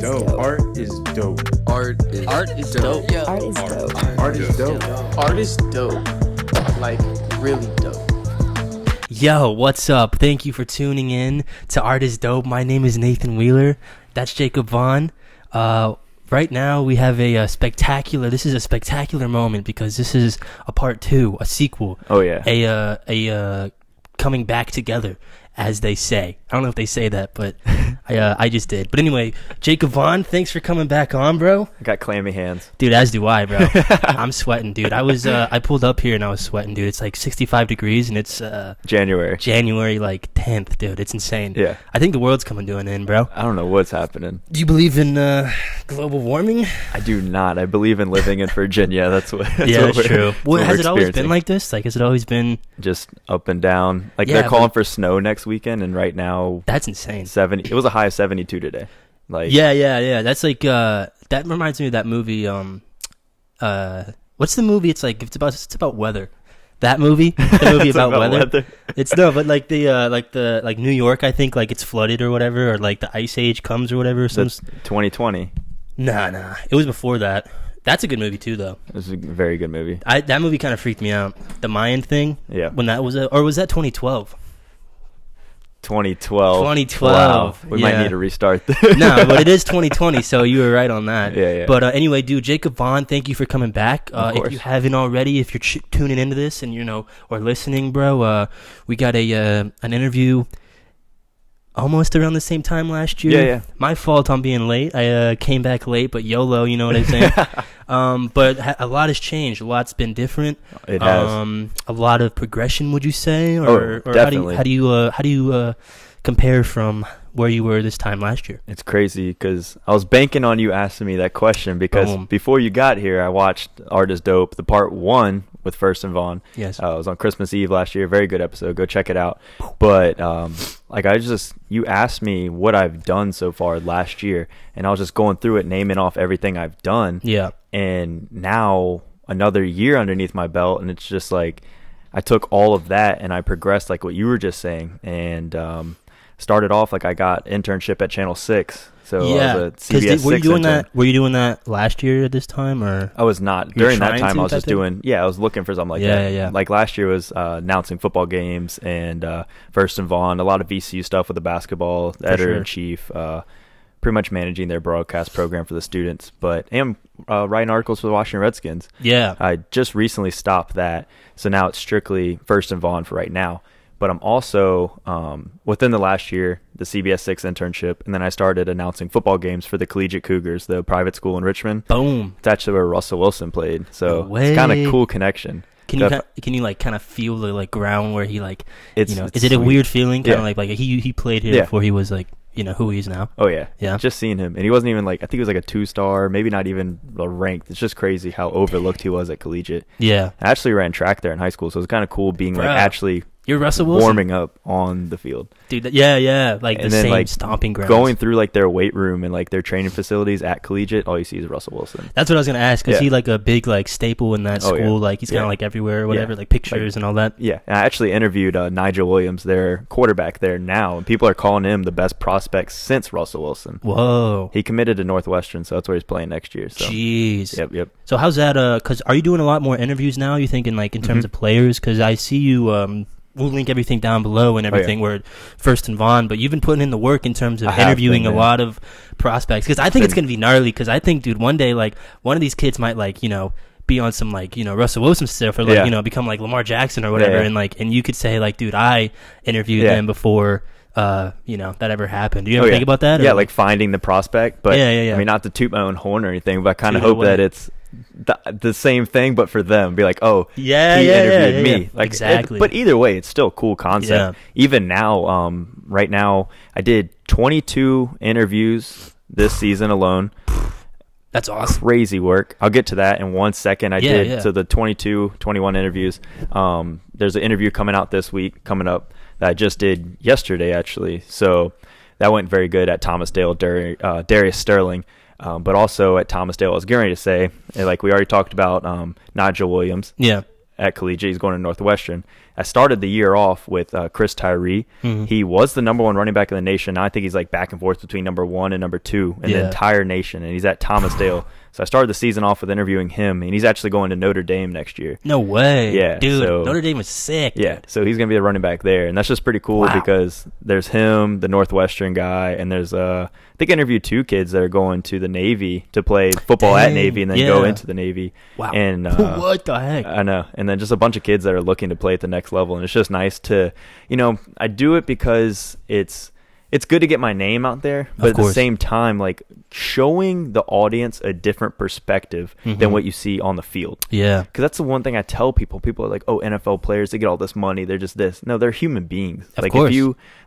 dope. Art is dope. Art is dope. Yo. Art is dope. Art is dope. Art is dope. Like, really dope. Yo, what's up? Thank you for tuning in to Art is Dope. My name is Nathan Wheeler. That's Jakob Vaughan. Right now we have a spectacular, this is a spectacular moment because this is a part 2, a sequel. Oh yeah. A coming back together, as they say. I don't know if they say that, but I just did. But anyway, Jakob Vaughan, thanks for coming back on, bro. I got clammy hands. Dude, as do I, bro. I'm sweating, dude. I pulled up here and I was sweating, dude. It's like 65 degrees and it's January like 10th, dude. It's insane. Yeah. I think the world's coming to an end, bro. I don't know what's happening. Do you believe in global warming? I do not. I believe in living in Virginia. That's what. That's true. Well, has it always been experiencing. like this? Like, has it always been Just up and down? Like Yeah, they're calling for snow next weekend, and right now That's insane. 70. It was a high of 72 today. Like Yeah. That's like that reminds me of that movie. What's the movie? It's about weather. That movie, the movie It's about about weather. weather. It's no, but like the New York, I think like it's flooded or whatever, or like the ice age comes or whatever. That's 2020. Nah, it was before that. That's a good movie too, though. It was a very good movie. That movie kind of freaked me out. The Mayan thing. Yeah. When that was, or was that 2012? 2012. 2012. Wow. We might Yeah. need to restart this. No, but it is 2020, so you were right on that. Yeah. But anyway, dude, Jakob Vaughan, thank you for coming back. Of If course. you haven't already, if you're tuning into this and or listening, bro, we got an interview almost around the same time last year. Yeah. My fault on being late. I came back late, but YOLO, you know what I'm saying? But a lot has changed. A lot's been different. It has. A lot of progression, would you say? Or definitely. how do you compare from where you were this time last year? It's crazy because I was banking on you asking me that question because Boom. before you got here, I watched Art is Dope, the part 1 with Furst and Vaughan. Yes. It was on Christmas Eve last year. Very good episode. Go check it out. But you asked me what I've done so far last year, and I was just going through it, naming off everything I've done. Yeah. And now another year underneath my belt, and it's just like I took all of that and I progressed, like what you were just saying, and started off like I got internship at Channel 6. So Yeah. I was a CBS 6 were you doing intern. that? Were you doing that last year at this time, or? I was not. You're During that trying time, to I was type just thing? I was looking for something like Yeah, that. yeah. Like last year was announcing football games and Furst and Vaughan, a lot of VCU stuff with the basketball, the editor-in-chief, pretty much managing their broadcast program for the students. But am writing articles for the Washington Redskins. Yeah. I just recently stopped that, so now it's strictly Furst and Vaughan for right now. But I'm also, within the last year, the CBS 6 internship, and then I started announcing football games for the Collegiate Cougars, the private school in Richmond. Boom. It's actually where Russell Wilson played, so No it's kind way. of cool connection. Can you like kind of feel the like ground where he like It's is it a sweet. weird feeling kind of Yeah. like he played here Yeah. before he was like who he is now? Oh yeah, Yeah. Just seeing him, and he wasn't even like, I think he was like a 2-star, maybe not even ranked. It's just crazy how overlooked he was at Collegiate. Yeah. I actually ran track there in high school, so it was kind of cool being like Bruh. actually You're Russell Wilson. warming up on the field. Dude, yeah, like And the then, same like, stomping grounds. Going through like their weight room and like their training facilities at Collegiate, all you see is Russell Wilson. That's what I was gonna ask. Is Yeah. he like a big like staple in that Oh, school? yeah. Like he's kind of Yeah. like everywhere or whatever, Yeah. like pictures and all that. Yeah, and I actually interviewed Nigel Williams, their quarterback there now, and people are calling him the best prospect since Russell Wilson. Whoa. He committed to Northwestern, so that's where he's playing next year. So. Jeez. Yep. So how's that? Cause are you doing a lot more interviews now? You thinking like in terms Mhm. of players? Cause I see you. We'll link everything down below and everything where Furst and Vaughan. But you've been putting in the work in terms of I have interviewing been, a man. lot of prospects. Cause I think it's gonna be gnarly. Cause I think, dude, one day like one of these kids might like be on some like Russell Wilson stuff or like Yeah. become like Lamar Jackson or whatever. Yeah. And like and you could say like, dude, I interviewed Yeah. them before. That ever happened. Do you ever Oh, think yeah. about that? Yeah, or? like finding the prospect. But Yeah. I mean, not to toot my own horn or anything, but I kind of Toot it hope that away. it's the same thing, but for them. Be like, oh, Yeah, he yeah, interviewed yeah, me. yeah. Like, Exactly. but either way, it's still a cool concept. Yeah. Even now, right now, I did 22 interviews this season alone. That's awesome. Crazy work. I'll get to that in 1 second. I Yeah, did yeah. so the 21 interviews. There's an interview coming out this week, coming up, that I just did yesterday actually. So that went very good at Thomasdale, Darius Sterling. But also at Thomasdale, I was getting ready to say, like we already talked about, Nigel Williams Yeah. at Collegiate. He's going to Northwestern. I started the year off with Chris Tyree. He was the number 1 running back in the nation. Now I think he's like back and forth between number 1 and number 2 in the entire nation, and he's at Thomas Dale. So I started the season off with interviewing him, and he's actually going to Notre Dame next year. No way. Yeah. Dude, so, Notre Dame was sick. Yeah. Dude. So he's going to be a running back there, and that's just pretty cool because there's him, the Northwestern guy, and there's I think I interviewed 2 kids that are going to the Navy to play football at Navy and then go into the Navy. Wow. And what the heck? I know. And then just a bunch of kids that are looking to play at the next level, and it's just nice to, I do it because it's good to get my name out there, but at the same time, like showing the audience a different perspective than what you see on the field. Yeah. Because that's the one thing I tell people. People are like, oh, NFL players, they get all this money. They're just this. No, they're human beings. Of course.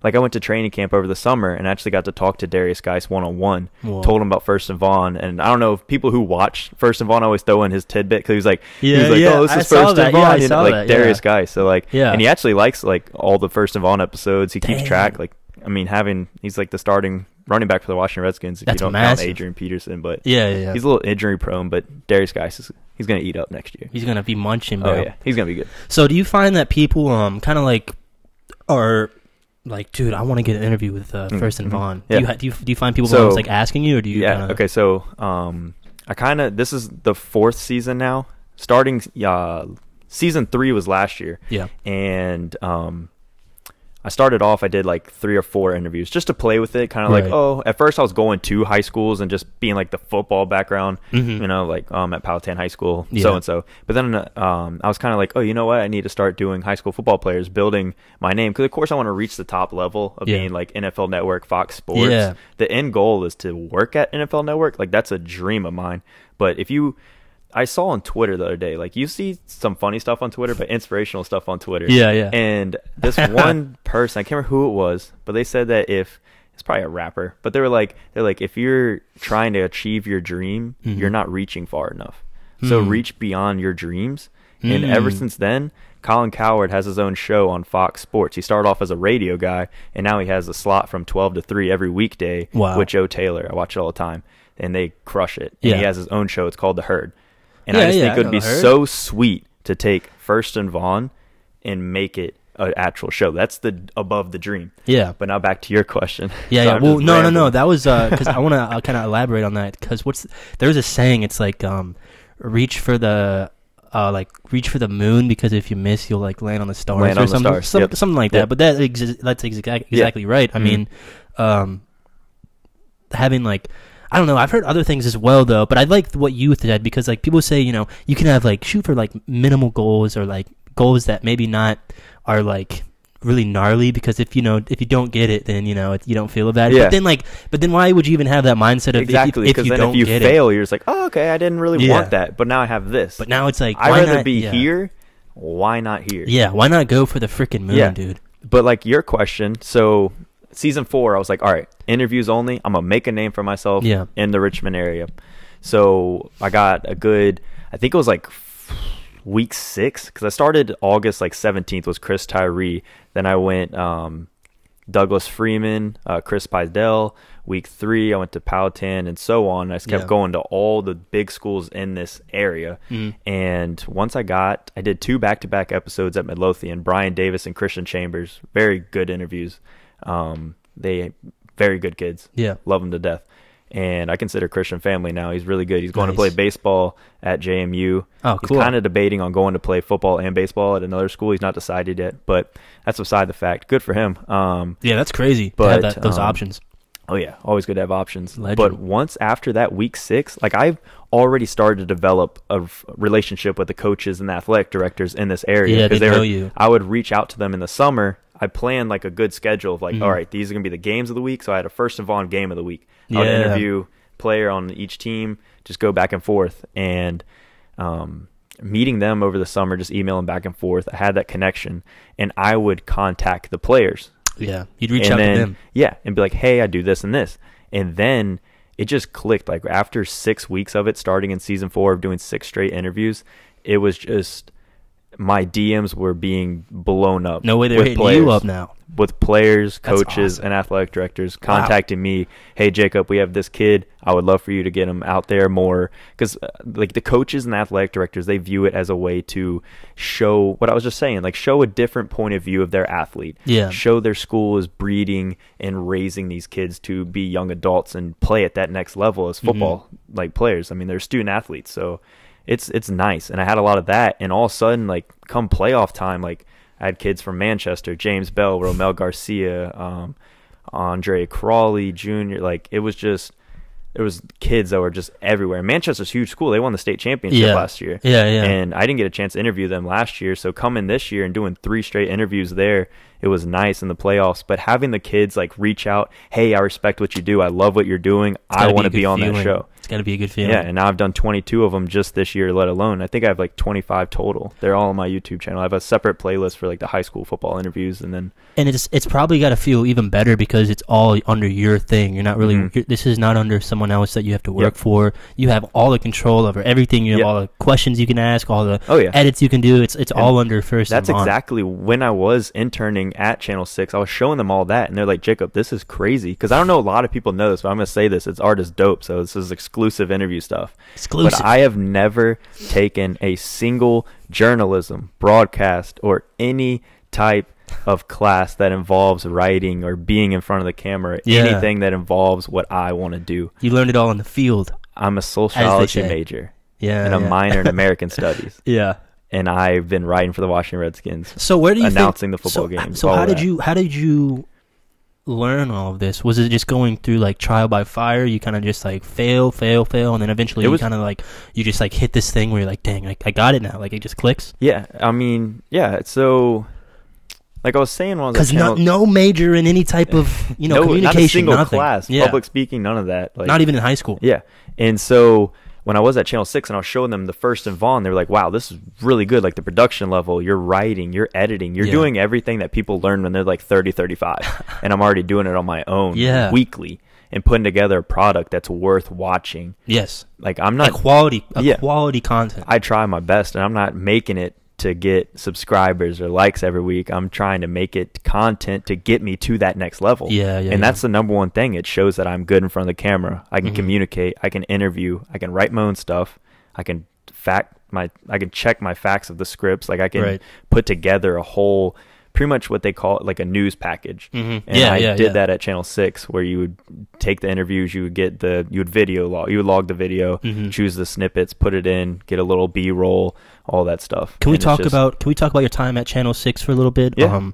I went to training camp over the summer and actually got to talk to Darius Geis one-on-one, told him about Furst and Vaughan. And I don't know if people who watch Furst and Vaughan always throw in his tidbit because he's like, oh, this is Furst and Vaughan. Yeah, like Darius Geis. So and he actually likes like all the Furst and Vaughan episodes. He keeps track. He's like the starting running back for the Washington Redskins if you don't count Adrian Peterson, but he's a little injury prone. But Darius Geis he's going to eat up next year. He's going to be munching, bro. Oh yeah, he's going to be good. So do you find that people kind of like are like, dude, I want to get an interview with Furst and Vaughan? Yeah. Do you find people always like asking you, or do you? Yeah. Okay. So this is the 4th season now. Starting season 3 was last year. Yeah. And I started off, I did like 3 or 4 interviews just to play with it. Kind of like, at first I was going to high schools and just being like the football background, at Powhatan High School, so-and-so. But then I was kind of like, oh, you know what? I need to start doing high school football players, building my name. Because, of course, I want to reach the top level of being like NFL Network, Fox Sports. Yeah. The end goal is to work at NFL Network. Like, that's a dream of mine. But I saw on Twitter the other day, like you see some funny stuff on Twitter, but inspirational stuff on Twitter. Yeah. And this one person, I can't remember who it was, but they said that it's probably a rapper, but they're like, if you're trying to achieve your dream, you're not reaching far enough. So reach beyond your dreams. And ever since then, Colin Cowherd has his own show on Fox Sports. He started off as a radio guy, and now he has a slot from 12 to 3 every weekday with Joe Taylor. I watch it all the time, and they crush it. And he has his own show. It's called The Herd. And I just think it would be so sweet to take Furst and Vaughan and make it an actual show. That's above the dream. Yeah. But now back to your question. Yeah. Well, no. That was because I want to kind of elaborate on that because there's a saying. It's like reach for the moon because if you miss, you'll like land on the stars or something. Something like that. But that's exactly right. I mean, having like. I don't know. I've heard other things as well, though. But I like what you said because, like, people say, you can have like shoot for like minimal goals or like goals that maybe not are like really gnarly. Because if you don't get it, then you don't feel about it. Yeah. But then why would you even have that mindset of exactly? Because if you fail, you're just like, oh, okay, I didn't really want that, but now I have this. But now it's like I'd rather be here. Why not here? Yeah. Why not go for the freaking moon, dude? But like your question, so. Season 4, I was like, all right, interviews only. I'm going to make a name for myself in the Richmond area. So I got a good, I think it was like week 6, because I started August like 17th was Chris Tyree. Then I went Douglas Freeman, Chris Pidell. Week 3, I went to Powhatan and so on. I just kept going to all the big schools in this area. And once I did 2 back-to-back episodes at Midlothian, Brian Davis and Christian Chambers. Very good interviews. They very good kids. Yeah. Love them to death. And I consider Christian family now. He's really good. He's going to play baseball at JMU. Oh, cool. He's kind of debating on going to play football and baseball at another school. He's not decided yet, but that's beside the fact. Good for him. Yeah, that's crazy to have those options. Oh, yeah. Always good to have options. Legend. But once after that week 6, like I've already started to develop a relationship with the coaches and the athletic directors in this area. Yeah, they know you. I would reach out to them in the summer. I planned like a good schedule of like, all right, these are going to be the games of the week. So I had a Furst and Vaughan game of the week. I would interview player on each team, just go back and forth. And meeting them over the summer, just emailing back and forth, I had that connection. And I would contact the players. Yeah, you'd reach out to them. Yeah, and be like, hey, I do this and this. And then it just clicked. Like after 6 weeks of it, starting in season 4 of doing 6 straight interviews, it was just my DMs were being blown up. No way they're with hitting players. you up now. With players, That's coaches, awesome. and athletic directors contacting me. Hey, Jacob, we have this kid. I would love for you to get him out there more. Because like the coaches and athletic directors, they view it as a way to show what I was just saying, like show a different point of view of their athlete. Yeah. Show their school is breeding and raising these kids to be young adults and play at that next level as football like players. I mean, they're student athletes, so it's nice. And I had a lot of that. And all of a sudden, like come playoff time, like I had kids from Manchester, James Bell, Romel Garcia, Andre Crawley Jr. Like it was kids that were just everywhere. Manchester's a huge school. They won the state championship last year. Yeah. And I didn't get a chance to interview them last year. So coming this year and doing 3 straight interviews there, it was nice in the playoffs. But having the kids like reach out, hey, I respect what you do. I love what you're doing. I want to be on that show. It's got to be a good feeling. Yeah, and now I've done 22 of them just this year, let alone. I think I have like 25 total. They're all on my YouTube channel. I have a separate playlist for like the high school football interviews, and then it's probably got to feel even better because it's all under your thing. You're not really this is not under someone else that you have to work for. You have all the control over everything. You have all the questions you can ask, all the edits you can do. It's all under Furst. That's exactly when I was interning at Channel 6. I was showing them all that, and they're like, Jacob, this is crazy. Because I don't know a lot of people know this, but I'm going to say this. It's Art is Dope, so this is exclusive interview stuff. Exclusive. But I have never taken a single journalism, broadcast, or any type of class that involves writing or being in front of the camera. Anything that involves what I want to do. You learned it all in the field. I'm a sociology major. And a minor in American studies. Yeah. And I've been writing for the Washington Redskins. So where do you announcing the football games? So how did you learn all of this? Was it just going through like trial by fire? You kind of just like fail, and then eventually you kind of like you just like hit this thing where you're like, dang, I got it now. Like it just clicks. Yeah, I mean, yeah. So, like I was saying, when I was because no major in any type of communication, not a single nothing. class, public speaking, none of that. Like, not even in high school. Yeah, and so when I was at Channel 6 and I was showing them the Furst and Vaughan, they were like, wow, this is really good. Like the production level, you're writing, you're editing, you're doing everything that people learn when they're like 30, 35. And I'm already doing it on my own weekly and putting together a product that's worth watching. Yes. Like I'm not... quality content. I try my best, and I'm not making it to get subscribers or likes every week. I'm trying to make it content to get me to that next level. And that's the number one thing. It shows that I'm good in front of the camera. I can communicate. I can interview. I can write my own stuff. I can check my facts of the scripts. Like I can put together a whole, pretty much what they call it, like a news package. And I did that at Channel 6, where you would take the interviews, you would log the video, choose the snippets, put it in, get a little B-roll, all that stuff. Can we talk about your time at Channel 6 for a little bit? Yeah.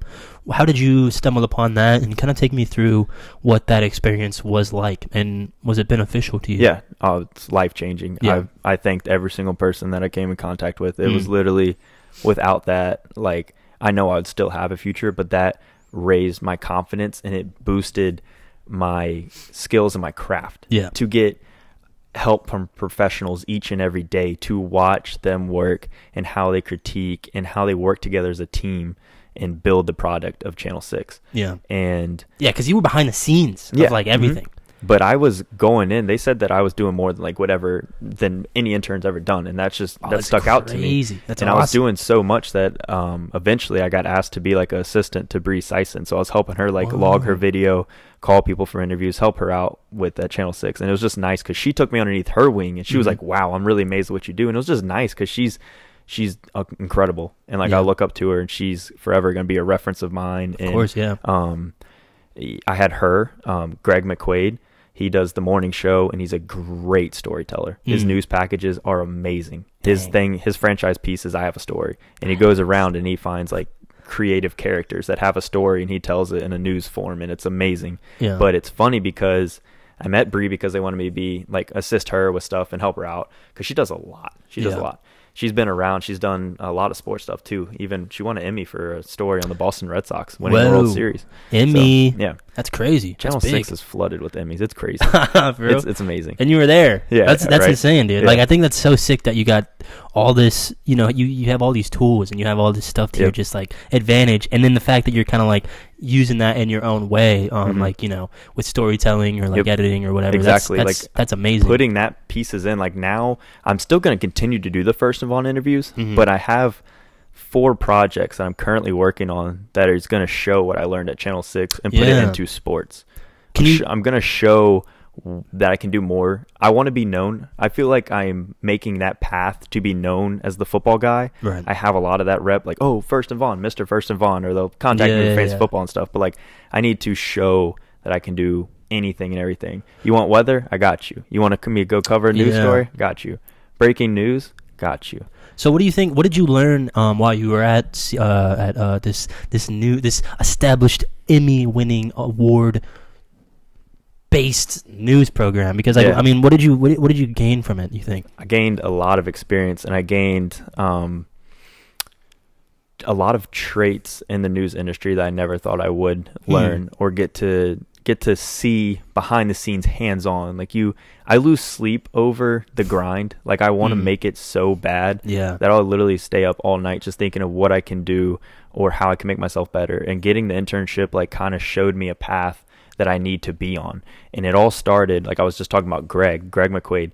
How did you stumble upon that, and kind of take me through what that experience was like, and was it beneficial to you? Yeah, it's life-changing. Yeah. I thanked every single person that I came in contact with. It was literally, without that, like, I know I would still have a future, but that raised my confidence and it boosted my skills and my craft. Yeah. To get help from professionals each and every day, to watch them work and how they critique and how they work together as a team and build the product of Channel 6. Yeah. And because you were behind the scenes of like everything. But I was going in, they said that I was doing more than any intern's ever done, and that stuck out to me. That's and awesome. I was doing so much that eventually I got asked to be like an assistant to Bree Sison. So I was helping her log her video, call people for interviews, help her out with that Channel 6. And it was just nice because she took me underneath her wing, and she was like, wow, I'm really amazed at what you do. And it was just nice because she's incredible, and I look up to her, and she's forever going to be a reference of mine. Of course, yeah. I had her, Greg McQuaid. He does the morning show, and he's a great storyteller. His news packages are amazing. His franchise piece is I Have a Story, and he goes around and he finds like creative characters that have a story, and he tells it in a news form, and it's amazing. Yeah. But it's funny because I met Bree because they wanted me to be like assist her with stuff and help her out because she does a lot. She does a lot. She's been around. She's done a lot of sports stuff too. Even she won an Emmy for a story on the Boston Red Sox winning the World Series. Emmy. So, yeah. That's crazy. Channel 6 is flooded with Emmys. It's crazy. It's amazing. And you were there. Yeah. That's insane, dude. Yeah. Like I think that's so sick that you got all this, you have all these tools and you have all this stuff to your just like advantage. And then the fact that you're kind of like using that in your own way, like, with storytelling or like editing or whatever. Exactly. That's amazing. Putting that pieces in, like now I'm still going to continue to do the Furst and Vaughan interviews, but I have 4 projects that I'm currently working on that is going to show what I learned at Channel 6 and put it into sports. I'm going to show that I can do more. I want to be known. I feel like I'm making that path to be known as the football guy. Right. I have a lot of that rep, like, oh, Furst and Vaughan, Mr. Furst and Vaughan, or they'll contact me with fantasy football and stuff. But like, I need to show that I can do anything and everything. You want weather? I got you. You want to go cover a news story? Got you. Breaking news? Got you. So what do you think? What did you learn while you were at this established Emmy-winning award-based news program? Because I mean, what did you gain from it? You think? I gained a lot of experience, and I gained a lot of traits in the news industry that I never thought I would learn or get to see behind the scenes, hands on. Like I lose sleep over the grind. Like I want to make it so bad that I'll literally stay up all night just thinking of what I can do or how I can make myself better. And getting the internship like kind of showed me a path that I need to be on. And it all started, like I was just talking about Greg McQuaid.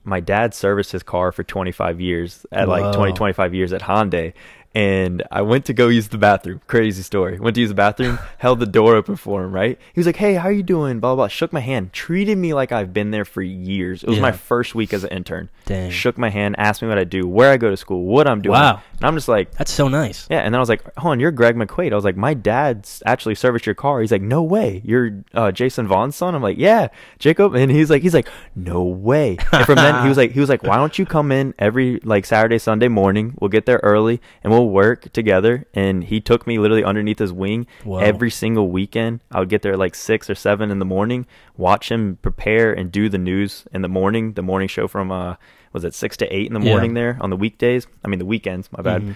My dad serviced his car for 25 years at 25 years at Hyundai. And I went to go use the bathroom. Crazy story. Went to use the bathroom, held the door open for him, right? He was like, hey, how you doing? Blah, blah, blah. Shook my hand. Treated me like I've been there for years. It was my first week as an intern. Dang. Shook my hand, asked me what I do, where I go to school, what I'm doing. Wow. And I'm just like... That's so nice. Yeah, and then I was like, hold on, you're Greg McQuaid. I was like, my dad's actually serviced your car. He's like, no way. You're Jason Vaughn's son? I'm like, yeah, Jacob. And he's like, no way. And from then, he was like, why don't you come in every like Saturday, Sunday morning? We'll get there early and we'll work together. And he took me literally underneath his wing. Whoa. Every single weekend. I would get there like 6 or 7 in the morning, watch him prepare and do the news in the morning show from was it 6 to 8 in the morning there on the weekdays? I mean the weekends, my bad.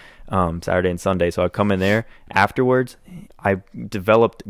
Saturday and Sunday. So I'd come in there afterwards. I developed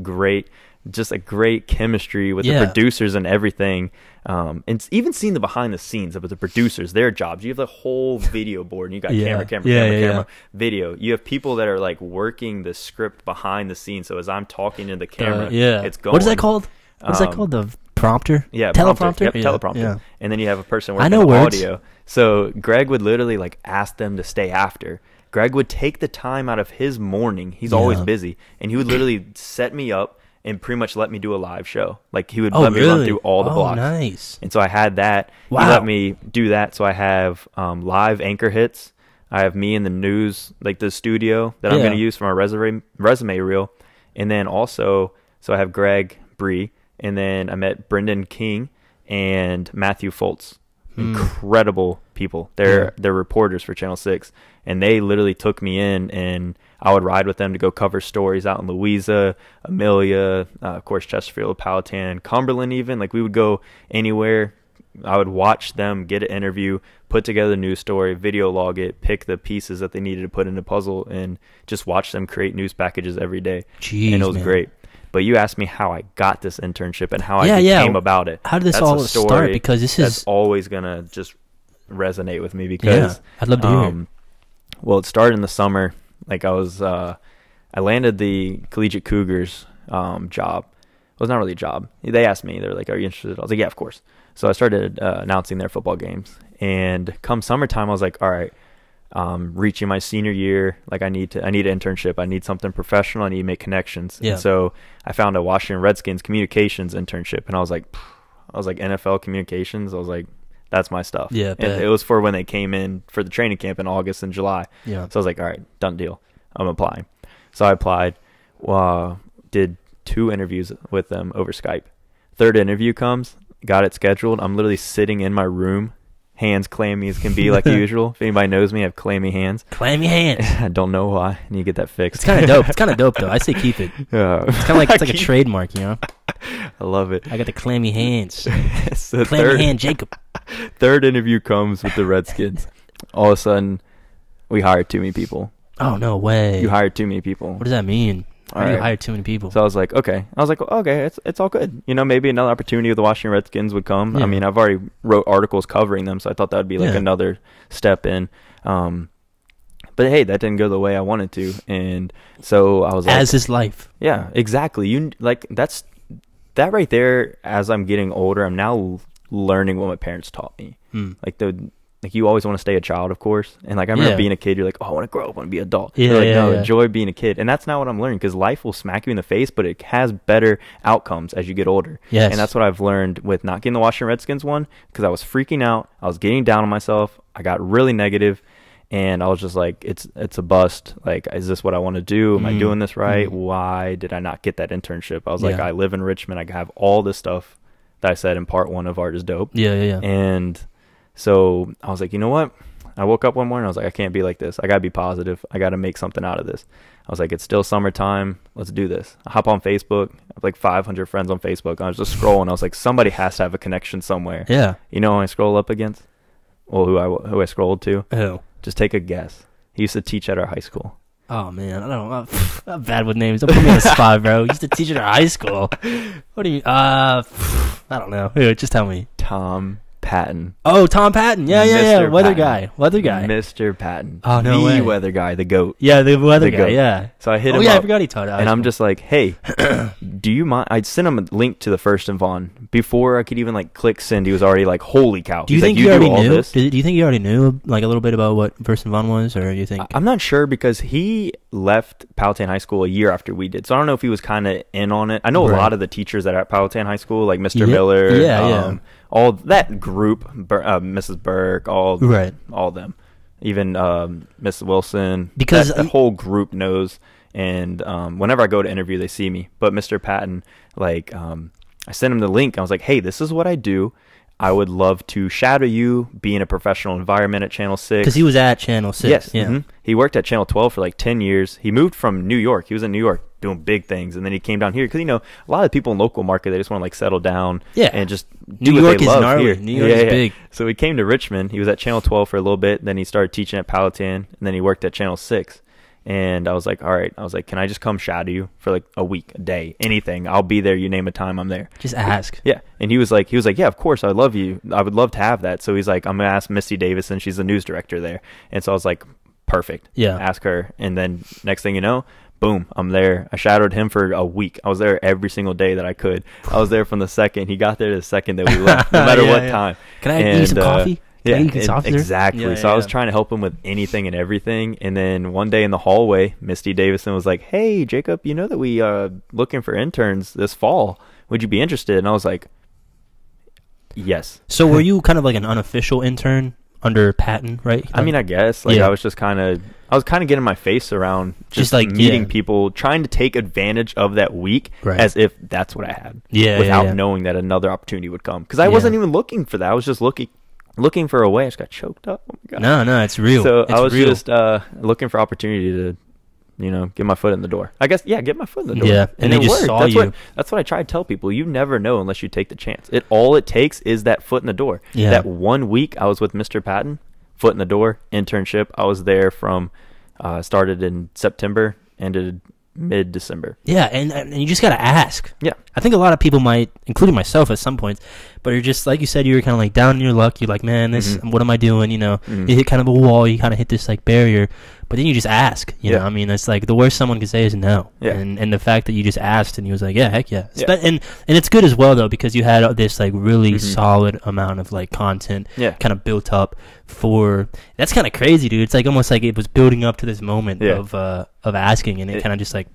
just a great chemistry with the producers and everything. And even seeing the behind the scenes of the producers, their jobs. You have the whole video board and you got camera, video. You have people that are like working the script behind the scenes. So as I'm talking to the camera, it's going. What is that called? What's that called? The prompter? Yeah. Teleprompter? Yep, teleprompter. Yeah. And then you have a person working the audio. So Greg would literally like ask them to stay after. Greg would take the time out of his morning. He's always busy. And he would literally set me up and pretty much let me do a live show. Like he would let me run through all the blocks. Nice. And so I had that. Wow. He let me do that. So I have live anchor hits. I have me in the news, like the studio that I'm going to use for my resume reel. And then also, so I have Greg Bree, and then I met Brendan King and Matthew Foltz. Incredible people. They're reporters for Channel 6. And they literally took me in, and I would ride with them to go cover stories out in Louisa, Amelia, of course, Chesterfield, Powhatan, Cumberland even. Like we would go anywhere. I would watch them get an interview, put together a news story, video log it, pick the pieces that they needed to put in the puzzle, and just watch them create news packages every day. Jeez, and it was great. But you asked me how I got this internship and how I became about it. How did this all start? Because that's always going to just resonate with me because... I'd love to hear it. Well, it started in the summer. Like I landed the Collegiate Cougars job. It was not really a job. They asked me, they were like, are you interested? I was like, yeah, of course. So I started announcing their football games. And come summertime, I was like, all right, reaching my senior year, like I need an internship. I need something professional. I need to make connections. Yeah. And so I found a Washington Redskins communications internship, and I was like NFL communications. I was like, that's my stuff. Yeah. And it was for when they came in for the training camp in August and July. Yeah. So I was like, all right, done deal. I'm applying. So I applied, did 2 interviews with them over Skype. 3rd interview comes, got it scheduled. I'm literally sitting in my room, hands clammy as can be, like usual. If anybody knows me, I have clammy hands. Clammy hands. I don't know why. I need to get that fixed. It's kind of dope. It's kind of dope, though. I say keep it. It's kind of like a trademark, you know? I love it. I got the clammy hands. So clammy hand Jacob. 3rd interview comes with the Redskins. All of a sudden, we hired too many people. Oh, no way. You hired too many people. What does that mean? How do you hire too many people? So I was like, okay. It's all good. You know, maybe another opportunity with the Washington Redskins would come. Yeah. I mean, I've already wrote articles covering them, so I thought that would be like another step in. But hey, that didn't go the way I wanted to, and so I was like, as is life. Yeah, exactly. That right there. As I'm getting older, I'm now learning what my parents taught me. Like like you always want to stay a child, of course. And like I remember being a kid, you're like, oh, I want to grow up, I want to be an adult. Yeah, you're like, no, yeah. enjoy being a kid. And that's not what I'm learning, because life will smack you in the face, but it has better outcomes as you get older. Yes. And that's what I've learned with not getting the Washington Redskins one, because I was freaking out. I was getting down on myself. I got really negative, and I was just like, it's a bust. Like, is this what I want to do? Am I doing this right? Why did I not get that internship? I was like, I live in Richmond. I have all this stuff that I said in part 1 of Art is Dope. Yeah. And so I was like, you know what? I woke up one morning. I was like, I can't be like this. I got to be positive. I got to make something out of this. I was like, it's still summertime. Let's do this. I hop on Facebook. I have like 500 friends on Facebook. I was just scrolling. I was like, somebody has to have a connection somewhere. Yeah. You know who I scroll up against? Well, who I scrolled to? Who? Just take a guess. He used to teach at our high school. Oh, man. I don't know. I'm bad with names. Don't put me on the spot, bro. You used to teach at our high school. What do you... I don't know. Here, just tell me. Tom Patton. Oh, Tom Patton. Yeah. Mr. Weather Patton. guy. Mr. Patton. Oh, no the way. weather guy, the GOAT. Yeah, the weather The guy, goat. yeah. So I hit Oh, him yeah, up. I forgot he taught at And high I'm school. just like, hey, do you mind? I'd send him a link to the Furst and Vaughan before I could even like click send. He was already like, holy cow. Do you He's think like, you already do all knew? this? Do you think you already knew like a little bit about what Furst and Vaughan was, or you think? I'm not sure, because he left Powhatan High School a year after we did. So I don't know if he was kind of in on it. I know a Right. lot of the teachers that are at Powhatan High School, like Mr. Yeah, Miller, yeah. all that group, Mrs. Burke, all Right. all of them, even Miss Wilson, Because that whole group knows. And whenever I go to interview, they see me. But Mr. Patton, like, I sent him the link. I was like, hey, this is what I do. I would love to shadow you, be in a professional environment at Channel 6. Because he was at Channel 6. Yes. Yeah. mhm. He worked at Channel 12 for like 10 years. He moved from New York. He was in New York doing big things. And then he came down here because, a lot of people in local market, they just want to like settle down Yeah. and just New do what York they is love gnarly. here. New York is big. So he came to Richmond. He was at Channel 12 for a little bit. Then he started teaching at Powhatan. And then he worked at Channel 6. And I was like, all right. I was like, can I just come shadow you for like a week, a day, anything? I'll be there. You name a time, I'm there. Just ask. Yeah. And he was like, yeah, of course. I love you. I would love to have that. So he's like, I'm going to ask Misty Davison. She's the news director there. And so I was like, perfect. Yeah. Ask her. And then next thing you know, boom, I'm there. I shadowed him for a week. I was there every single day that I could. I was there from the second. He got there the second that we left, no matter what time. Can I give you some coffee? Yeah, Exactly. Yeah, so I was trying to help him with anything and everything. And then one day in the hallway, Misty Davison was like, hey, Jacob, you know that we looking for interns this fall. Would you be interested? And I was like, yes. So were you kind of like an unofficial intern under Patton, right? I mean, I guess. Like, I was just kind of getting my face around just like meeting people, trying to take advantage of that week as if that's what I had. Without knowing that another opportunity would come. Because I wasn't even looking for that. I was just looking for a way. I just got choked up. Oh my God. No, it's real. So it's I was real. just looking for opportunity to, get my foot in the door. I guess, get my foot in the door. Yeah, and they it just worked. saw you. That's what I try to tell people. You never know unless you take the chance. All it takes is that foot in the door. Yeah. That 1 week I was with Mr. Patton, foot in the door, internship. I was there from, started in September, ended mid-December. Yeah, and you just got to ask. Yeah. I think a lot of people might, including myself at some points, but you're just, like you said, you were kind of like down in your luck. You're like, man, what am I doing? You hit kind of a wall. You kind of hit this like barrier, but then you just ask. You know, I mean, it's like the worst someone can say is no. Yeah. And the fact that you just asked and he was like, yeah, heck yeah. And it's good as well, though, because you had this like really solid amount of like content kind of built up for, that's kind of crazy, dude. It's like almost like it was building up to this moment of asking, and it kind of just like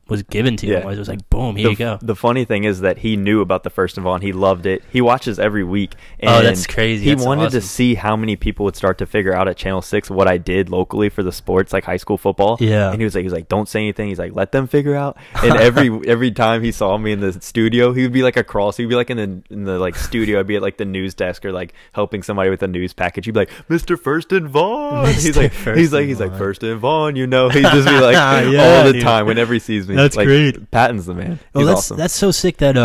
was given to you. It was like, boom, here you go. The funny thing is that he knew about the Furst and Vaughan. He loved it. He watches every week. And that's crazy. He That's wanted to awesome. see how many people would start to figure out at Channel 6 what I did locally for the sports, like high school football. Yeah. And he was like, don't say anything. He's like, let them figure out. And every time he saw me in the studio, he would be like across. He'd be like in the like studio. I'd be at like the news desk or like helping somebody with a news package. He'd be like, Mr. Furst and Vaughan. He's like Furst and Vaughan. He'd just be like all the time whenever he sees me. That's like, great. Patton's the man. Well, He's that's awesome. that's so sick that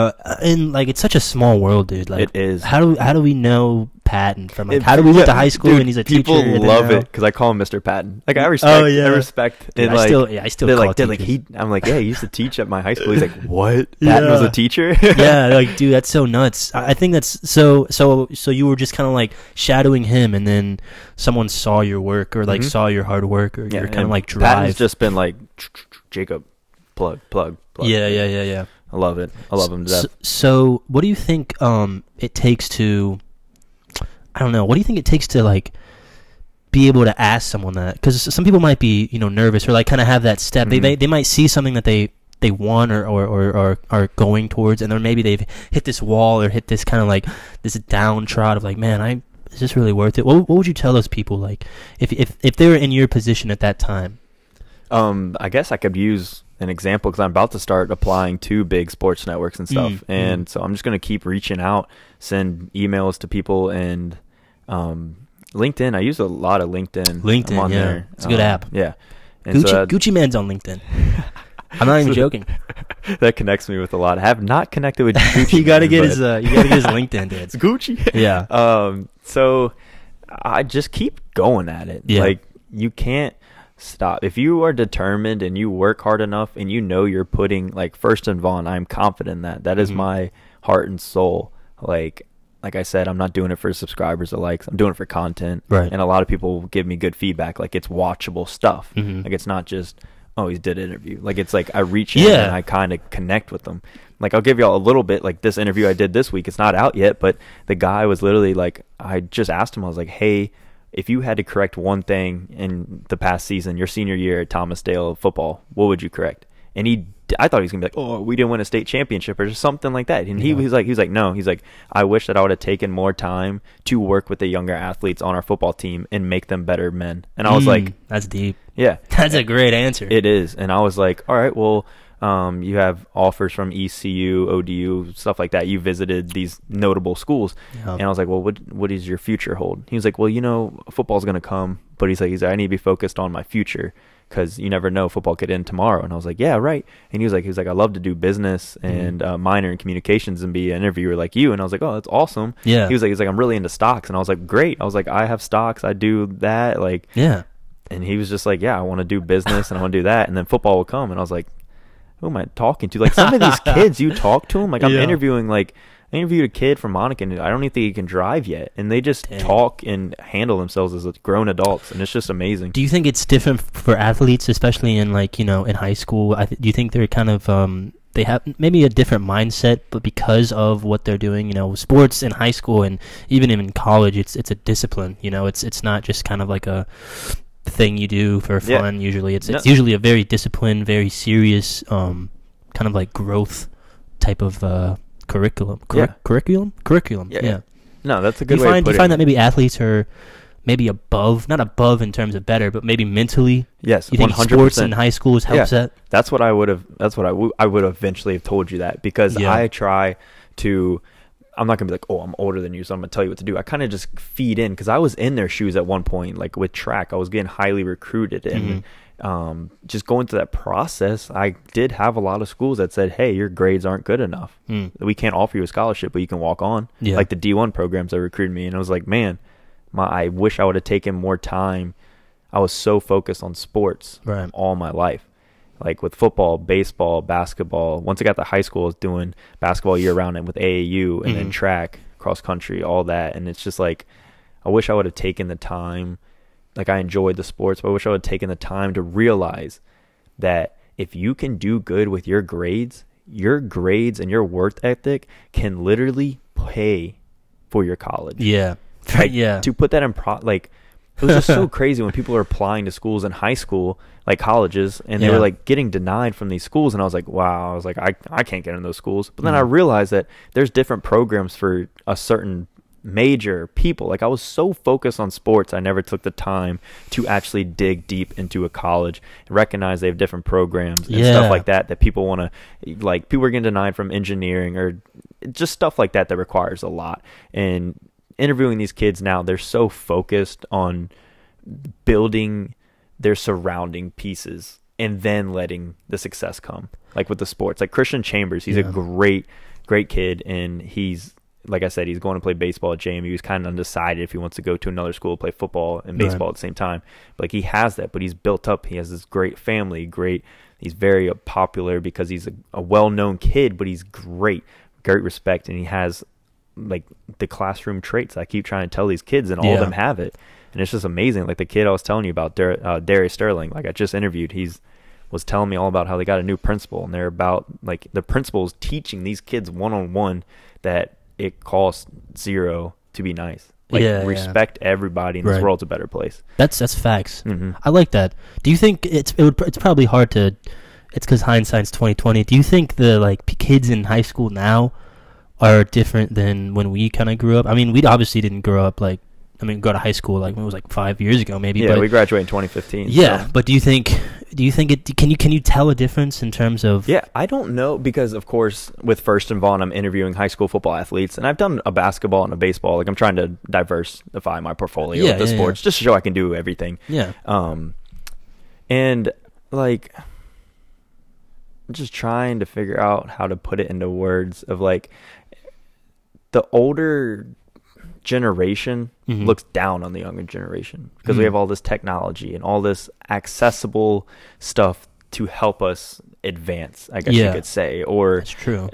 in like it's such a small world, dude. Like, It is. How do we know Patton from? Like, how do we went to high school dude, and he's a people teacher? People love it because I call him Mr. Patton. Like I respect. Oh, yeah. I respect. Dude, and, I like, still they're call like teachers. I'm like, yeah, he used to teach at my high school. He's like, what? Patton was a teacher? Yeah, like, dude, that's so nuts. I think that's so you were just kind of like shadowing him, and then someone saw your work or like saw your hard work or your kind of like drive. Patton's just been like, Jacob, plug. Yeah. I love it. I love him to death. So what do you think it takes to I don't know. What do you think it takes to like be able to ask someone that? Because some people might be, nervous or like kind of have that step. Mm-hmm. They might see something that they want or are going towards, and then maybe they've hit this wall or hit this kind of like this downtrod of like, man, is this really worth it? What would you tell those people, like if they were in your position at that time? I guess I could use an example because I'm about to start applying to big sports networks and stuff, and so I'm just going to keep reaching out, send emails to people, and LinkedIn. I use a lot of LinkedIn. LinkedIn, I'm on yeah, there. it's a good app. Yeah, and Gucci Man's on LinkedIn. I'm not even joking. That connects me with a lot. I have not connected with Gucci. You gotta get his LinkedIn, dude. It's Gucci. Yeah. So I just keep going at it. Yeah. Like, you can't stop. If you are determined and you work hard enough and you're putting, like, Furst and Vaughan, I'm confident in that. That is my heart and soul. Like I said, I'm not doing it for subscribers or likes. I'm doing it for content. Right. And a lot of people give me good feedback. Like, it's watchable stuff. Mm-hmm. Like, it's not just, oh, he did an interview. Like, it's like I reach in and I kind of connect with them. Like, I'll give y'all a little bit. Like, this interview I did this week, it's not out yet, but the guy was literally like, I just asked him, I was like, hey, if you had to correct one thing in the past season, your senior year at Thomas Dale football, what would you correct? And I thought he was gonna be like, oh, we didn't win a state championship or something like that. And he was like, no. He's like, I wish that I would have taken more time to work with the younger athletes on our football team and make them better men. And I was like, that's deep. Yeah, that's a great answer. It is. And I was like, all right, well, you have offers from ECU, ODU, stuff like that. You visited these notable schools. Yep. And I was like, well, what does your future hold? He was like, well, football's going to come. But he's like, I need to be focused on my future because you never know, football could end tomorrow. And I was like, yeah, right. And he was like, I love to do business and minor in communications and be an interviewer like you. And I was like, oh, that's awesome. Yeah. He's like, I'm really into stocks. And I was like, great. I was like, I have stocks. I do that. Like, yeah. And he was just like, yeah, I want to do business and I want to do that. And then football will come. And I was like, who am I talking to? Like, some of these kids, you talk to them. Like, I'm interviewing, like, I interviewed a kid from Monaco, and I don't even think he can drive yet. And they just talk and handle themselves as grown adults. And it's just amazing. Do you think it's different for athletes, especially in, like, in high school? Do you think they're kind of, they have maybe a different mindset, but because of what they're doing, sports in high school and even in college, it's a discipline, it's not just kind of like a thing you do for fun. Usually it's usually a very disciplined, very serious kind of like growth type of curriculum. Curriculum. No, that's a good way to put it. Do you find that maybe athletes are maybe not above in terms of better, but maybe mentally? Yes, you think 100%. Sports in high schools helps that? That's what I would eventually have told you that, because I try to. I'm not going to be like, oh, I'm older than you, so I'm going to tell you what to do. I kind of just feed in, because I was in their shoes at one point, like with track. I was getting highly recruited. And just going through that process, I did have a lot of schools that said, hey, your grades aren't good enough. We can't offer you a scholarship, but you can walk on. Yeah. Like the D1 programs that recruited me. And I was like, man, I wish I would have taken more time. I was so focused on sports all my life. Like with football, baseball, basketball. Once I got to high school, I was doing basketball year round and with AAU and then track, cross country, all that. And it's just like, I wish I would have taken the time. Like, I enjoyed the sports, but I wish I would have taken the time to realize that if you can do good with your grades and your work ethic can literally pay for your college. Yeah. Like, to put that in it was just so crazy when people are applying to schools in high school, like colleges, and they were like getting denied from these schools. And I was like, wow, I can't get in those schools. But then I realized that there's different programs for a certain major people. Like, I was so focused on sports, I never took the time to actually dig deep into a college and recognize they have different programs and stuff like that people want to, like, people are getting denied from engineering or just stuff like that requires a lot. And interviewing these kids now, they're so focused on building their surrounding pieces and then letting the success come. Like with the sports, like Christian Chambers, he's a great kid, and he's, like I said, he's going to play baseball at JMU. He's kind of undecided if he wants to go to another school to play football and baseball at the same time. But like, he has that, but he's built up. He has this great family, he's very popular because he's a well-known kid, but he's great respect, and he has like the classroom traits I keep trying to tell these kids, and all of them have it. And it's just amazing. Like the kid I was telling you about, Darius Sterling, like I just interviewed, was telling me all about how they got a new principal, and they're about, like, the principal is teaching these kids one-on-one that it costs $0 to be nice. Like, Yeah, respect everybody, and this Right. world's a better place. That's facts. Mm-hmm. I like that. Do you think it's probably hard to? It's because hindsight's 2020. Do you think the kids in high school now are different than when we kind of grew up? I mean, we obviously didn't grow up go to high school when it was 5 years ago, maybe. Yeah, but, we graduated in 2015. Yeah, so. but do you think it? Can you tell a difference in terms of? Yeah, I don't know, because of course with Furst and Vaughan, I'm interviewing high school football athletes, and I've done a basketball and a baseball. Like, I'm trying to diversify my portfolio with the sports just to show I can do everything. Yeah. And like, I'm just trying to figure out how to put it into words of the older generation looks down on the younger generation because we have all this technology and all this accessible stuff to help us advance, I guess you could say, or That's true.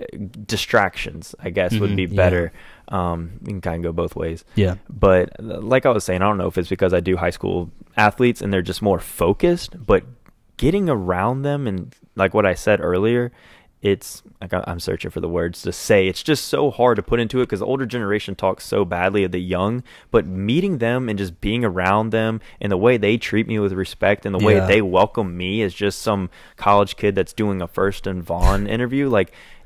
Distractions, I guess, would be better. You can kind of go both ways. Yeah. But like I was saying, I don't know if it's because I do high school athletes and they're just more focused, but getting around them, and like what I said earlier, it's like I'm searching for the words to say. It's just so hard to put into it because the older generation talks so badly of the young, but meeting them and just being around them and the way they treat me with respect and the way they welcome me as just some college kid that's doing a Furst and Vaughan interview,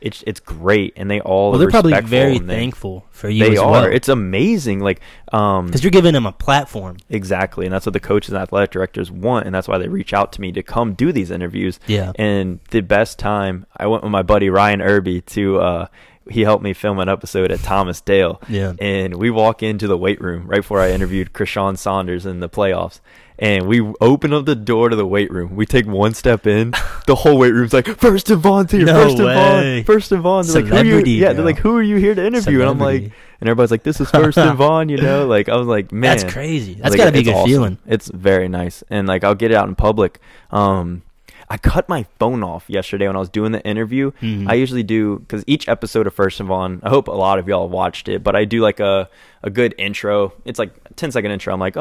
it's great, and they all they're probably respectful, very and thankful for you. They as are. well. It's amazing. Because you're giving them a platform. Exactly, and that's what the coaches and athletic directors want, and that's why they reach out to me to come do these interviews. Yeah. And the best time, I went with my buddy Ryan Irby to he helped me film an episode at Thomas Dale. Yeah. And we walk into the weight room right before I interviewed Krishawn Saunders in the playoffs. And we open up the door to the weight room. We take one step in. The whole weight room's like, Furst and Vaughan's here. No Furst and Vaughan. Furst and Vaughan. They're like, who are you? Yeah, they're like, who are you here to interview? And I'm like, and everybody's like, this is Furst and Vaughan, I was like, man. That's crazy. That's got to be a good awesome. feeling. It's very nice. And I'll get it out in public. I cut my phone off yesterday when I was doing the interview. I usually do, because each episode of Furst and Vaughan, I hope a lot of y'all watched it, but I do a good intro. It's like a 10-second intro. I'm like,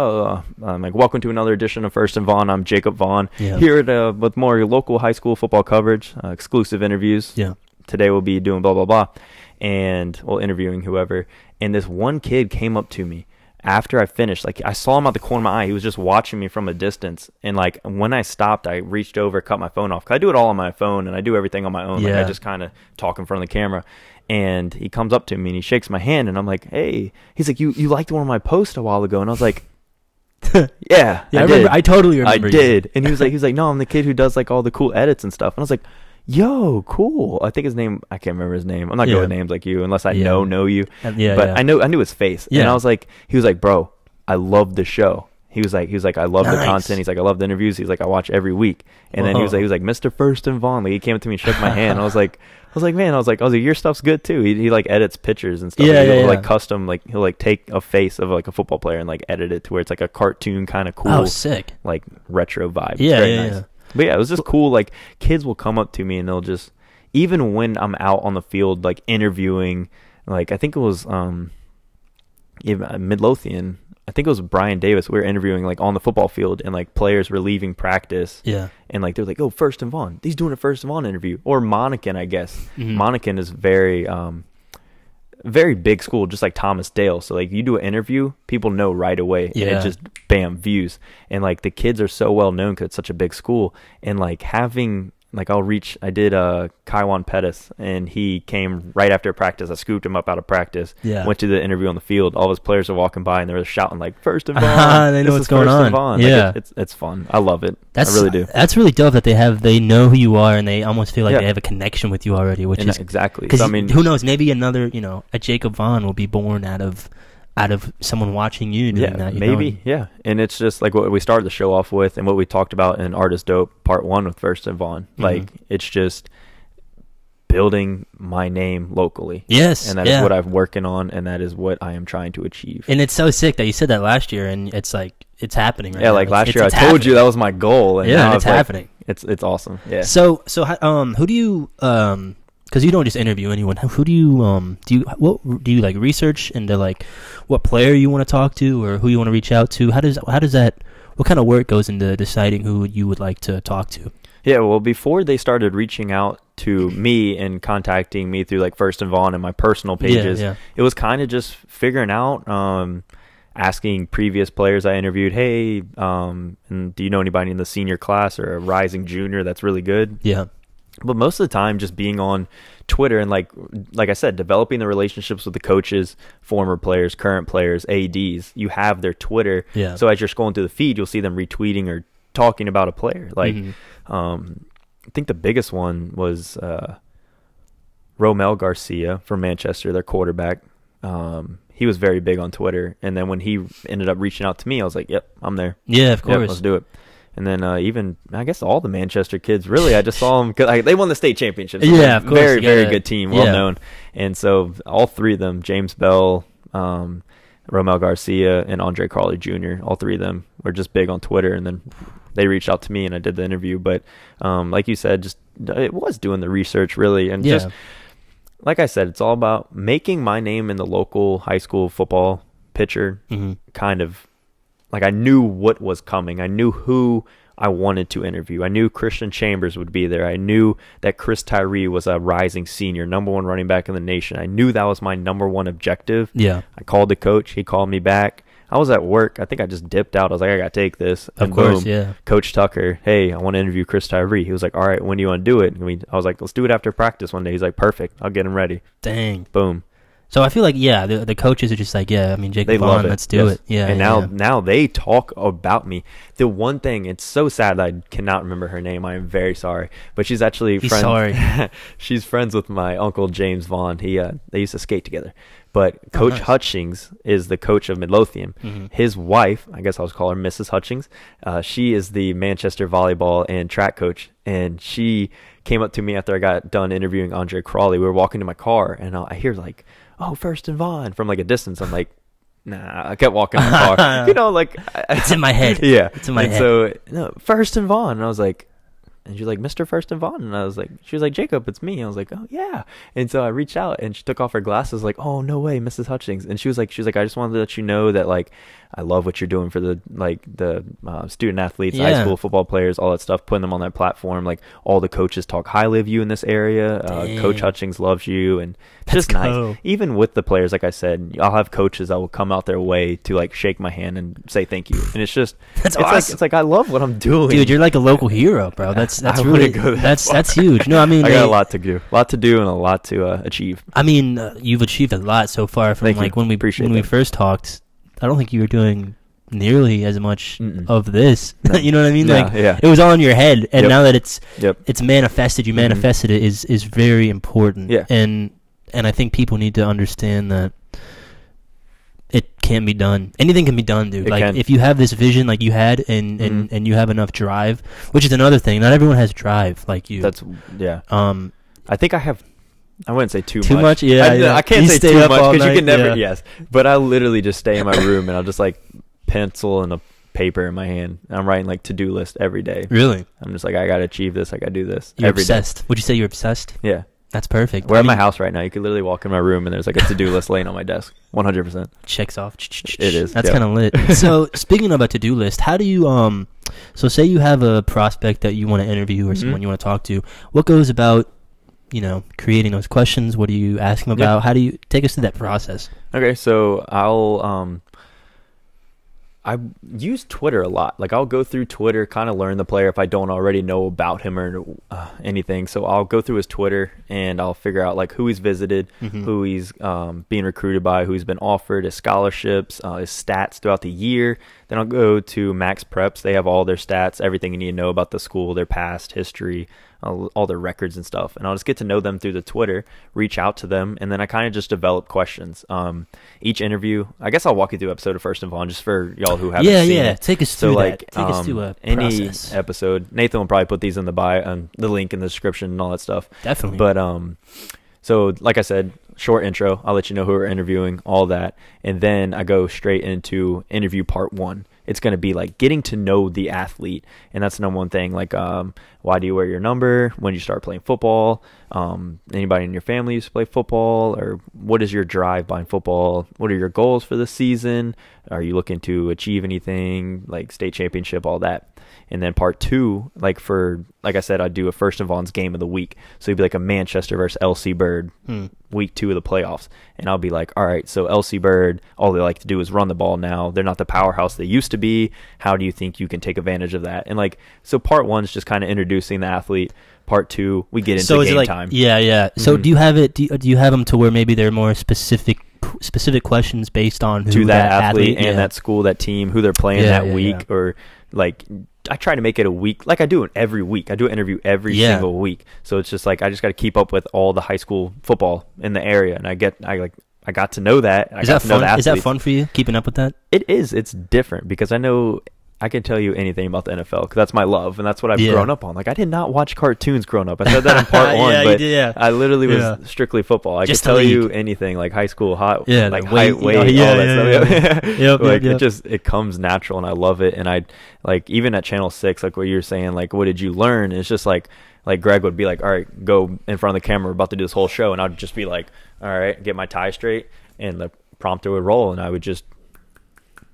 welcome to another edition of Furst and Vaughan. I'm Jakob Vaughan here with more local high school football coverage, exclusive interviews. Yeah. Today we'll be doing blah, blah, blah, and interviewing whoever. And this one kid came up to me after I finished. I saw him out the corner of my eye. He was just watching me from a distance. And when I stopped, I reached over, cut my phone off. 'Cause I do it all on my phone and I do everything on my own. I just kind of talk in front of the camera. And he comes up to me and he shakes my hand and I'm like, hey. He's like, you liked one of my posts a while ago. And I was like, yeah, I did. I totally remember. I did. And he was like, no, I'm the kid who does all the cool edits and stuff. And I was like, yo, cool. I think his name, I can't remember his name. I'm not good with names like you unless I know you. But I knew his face. And I was like, he was like, bro, I love the show. He was like, I love the content. He's like, I love the interviews. He's like, I watch every week. And then he was like, Mr. Furst and Vaughan. He came up to me and shook my hand. I was like, your stuff's good too. He edits pictures and stuff. He'll custom, he'll take a face of a football player and edit it to where it's a cartoon kind of cool. Oh, sick. Retro vibe. Yeah, it's very nice. yeah. But yeah, it was just cool. Kids will come up to me and they'll just, even when I'm out on the field, interviewing, I think it was Midlothian. I think it was Brian Davis. We were interviewing on the football field, and players were leaving practice. Yeah. And they're like, oh, Furst and Vaughan. He's doing a Furst and Vaughan interview. Or Monacan, I guess. Monacan is very very big school, just like Thomas Dale. So you do an interview, people know right away. Yeah. And it just bam, views. And the kids are so well known because it's such a big school. And having I did Kaiwan Pettis, and he came right after practice. I scooped him up out of practice. Yeah. Went to the interview on the field. All of his players were walking by and they were shouting Furst and Vaughan. They know what's going on. Yeah. It's fun. I love it. I really do. That's really dope that they know who you are and they almost feel like they have a connection with you already, which is exactly. Because who knows, maybe another, a Jakob Vaughan will be born out of someone watching you doing that. Maybe. And it's just what we started the show off with and what we talked about in Art is Dope Part 1 with Furst and Vaughan. It's just building my name locally. Yes. And that is what I'm working on, and that is what I am trying to achieve. And it's so sick that you said that last year, and it's it's happening right now. Last year I told you that was my goal. And now it's happening. It's awesome. Yeah. So who do you because you don't just interview anyone. Who do you research into what player you want to talk to or who you want to reach out to? How does that? What kind of work goes into deciding who you would like to talk to? Yeah, well, before they started reaching out to me and contacting me through Furst and Vaughan and my personal pages, it was kind of just figuring out asking previous players I interviewed, hey, and do you know anybody in the senior class or a rising junior that's really good? Yeah. But most of the time, just being on Twitter and like I said, developing the relationships with the coaches, former players, current players, ADs. You have their Twitter, Yeah. so as you're scrolling through the feed, you'll see them retweeting or talking about a player. Like, I think the biggest one was Romel Garcia from Manchester, their quarterback. He was very big on Twitter, and then when he ended up reaching out to me, I was like, "Yep, I'm there. Yeah, of Yep, course. let's do it." And then even I guess all the Manchester kids, really, I just saw them because they won the state championship. So Yeah, of course. very You gotta- very good team, well yeah. known. And so all three of them, James Bell, Romel Garcia, and Andre Crawley Jr., all three of them were just big on Twitter, and then they reached out to me and I did the interview. But like you said, just it was doing the research really, and Yeah. just like I said, it's all about making my name in the local high school football picture kind of like I knew what was coming. I knew who I wanted to interview. I knew Christian Chambers would be there. I knew that Chris Tyree was a rising senior, #1 running back in the nation. I knew that was my #1 objective. Yeah. I called the coach. He called me back. I was at work. I think I just dipped out. I was like, I got to take this. Of And course, boom, yeah. Coach Tucker, hey, I want to interview Chris Tyree. He was like, all right, when do you want to do it? I was like, let's do it after practice one day. He's like, perfect. I'll get him ready. Dang. Boom. So I feel like, yeah, the coaches are just like, yeah, I mean, Jakob They love Vaughan, it. let's do Yes. it. Yeah. And yeah. now they talk about me. The one thing, it's so sad that I cannot remember her name. I am very sorry. But she's actually He's friends. sorry. She's friends with my uncle James Vaughan. They used to skate together. But Coach nice. Hutchings is the coach of Midlothian. His wife, I guess I'll call her Mrs. Hutchings, she is the Manchester volleyball and track coach. And she came up to me after I got done interviewing Andre Crawley. We were walking to my car, and I hear like, oh, Furst and Vaughan from like a distance. I'm like, nah. I kept walking in my car. Like It's in my head. Yeah, It's in my and head. So no, Furst and Vaughan, and I was like, and she's like, Mr. Furst and Vaughan, and I was like, she was like, Jacob, it's me. I was like, oh yeah. And so I reached out, and she took off her glasses, like, oh no way, Mrs. Hutchings. And she was like, I just wanted to let you know that like I love what you're doing for the student athletes, high Yeah. school football players, all that stuff, putting them on that platform. Like all the coaches talk highly of you in this area. Coach Dang. Hutchings loves you, and That's just nice. cool. Even with the players, like I said, I'll have coaches that will come out their way to like shake my hand and say thank you, and it's just That's it's awesome. like I love what I'm doing, Dude, you're like a local hero, bro. That's I really wouldn't go that that's huge. No, I mean, I got a lot to do, and a lot to achieve. I mean, you've achieved a lot so far from Thank you. like when we Appreciate we that. first talked. I don't think you were doing nearly as much Mm-mm. of this. No. You know what I mean? No, Like yeah. it was all in your head, and Yep. now that it's Yep. manifested, you manifested it is very important. Yeah. And I think people need to understand that it can be done. Anything can be done, dude. It Like can. if you have this vision like you had and you have enough drive, which is another thing. Not everyone has drive like you. That's I think I have. I wouldn't say too much? Yeah, I can't You say stay too up much all because you night? can never. Yeah. Yes, but I literally just stay in my room and I'll just like pencil and a paper in my hand. And I'm writing like to-do list every day. Really? I'm just like, I gotta achieve this. I gotta do this You're every day. obsessed. Would you say you're obsessed? Yeah. That's perfect. We're I at my mean, house right now. You could literally walk in my room and there's like a to-do list laying on my desk. 100%. Checks off. It is, That's yeah. kind of lit. So speaking of a to-do list, how do you so say you have a prospect that you want to interview or someone you want to talk to. What goes about, creating those questions? What do you ask them about? How do you take us through that process? Okay, so I use Twitter a lot. Like I'll go through Twitter, kind of learn the player if I don't already know about him or anything. So I'll go through his Twitter and I'll figure out like who he's visited, who he's being recruited by, who he's been offered, his scholarships, his stats throughout the year. Then I'll go to Max Preps. They have all their stats, everything you need to know about the school, their past history, all their records and stuff. And I'll just get to know them through the Twitter, reach out to them, and then I kind of just develop questions. Each interview, I guess I'll walk you through an episode of First and Vaughan just for y'all who haven't seen it. Take us So through like that. Take us through a any process. episode, Nathan will probably put these in the bio, the link in the description and all that stuff. Definitely. But so like I said, short intro. I'll let you know who we're interviewing, all that, and then I go straight into interview part 1. It's going to be like getting to know the athlete, and that's the number one thing. Like why do you wear your number? When did you start playing football? Anybody in your family used to play football? Or what is your drive behind football? What are your goals for the season? Are you looking to achieve anything like state championship, all that? And then part 2, like I said, I'd do a Furst and Vaughan's game of the week. So it'd be like a Manchester versus LC Bird, week 2 of the playoffs. And I'll be like, all right, so LC Bird, all they like to do is run the ball now. They're not the powerhouse they used to be. How do you think you can take advantage of that? And like, so part 1 is just kind of introducing the athlete. Part 2, we get into game time. Yeah. So do you have it? Do you have them to where maybe they're more specific questions based on who to that athlete and that school, that team, who they're playing that week, or like I try to make it a week, like I do it every week. I do an interview every single week, so it's just like I just got to keep up with all the high school football in the area, and I got to know that. Is that fun? Is that fun for you, keeping up with that? It is. It's different because I know I can tell you anything about the NFL because that's my love and that's what I've grown up on. Like I did not watch cartoons growing up. I said that in part 1, but I literally was strictly football. I could tell you anything, like high school hot, like height, weight, all that stuff. It comes natural and I love it. And I like even at Channel 6, like what you're saying, like what did you learn? It's just like Greg would be like, all right, go in front of the camera, we're about to do this whole show, and I'd just be like, all right, get my tie straight, and the prompter would roll, and I would just.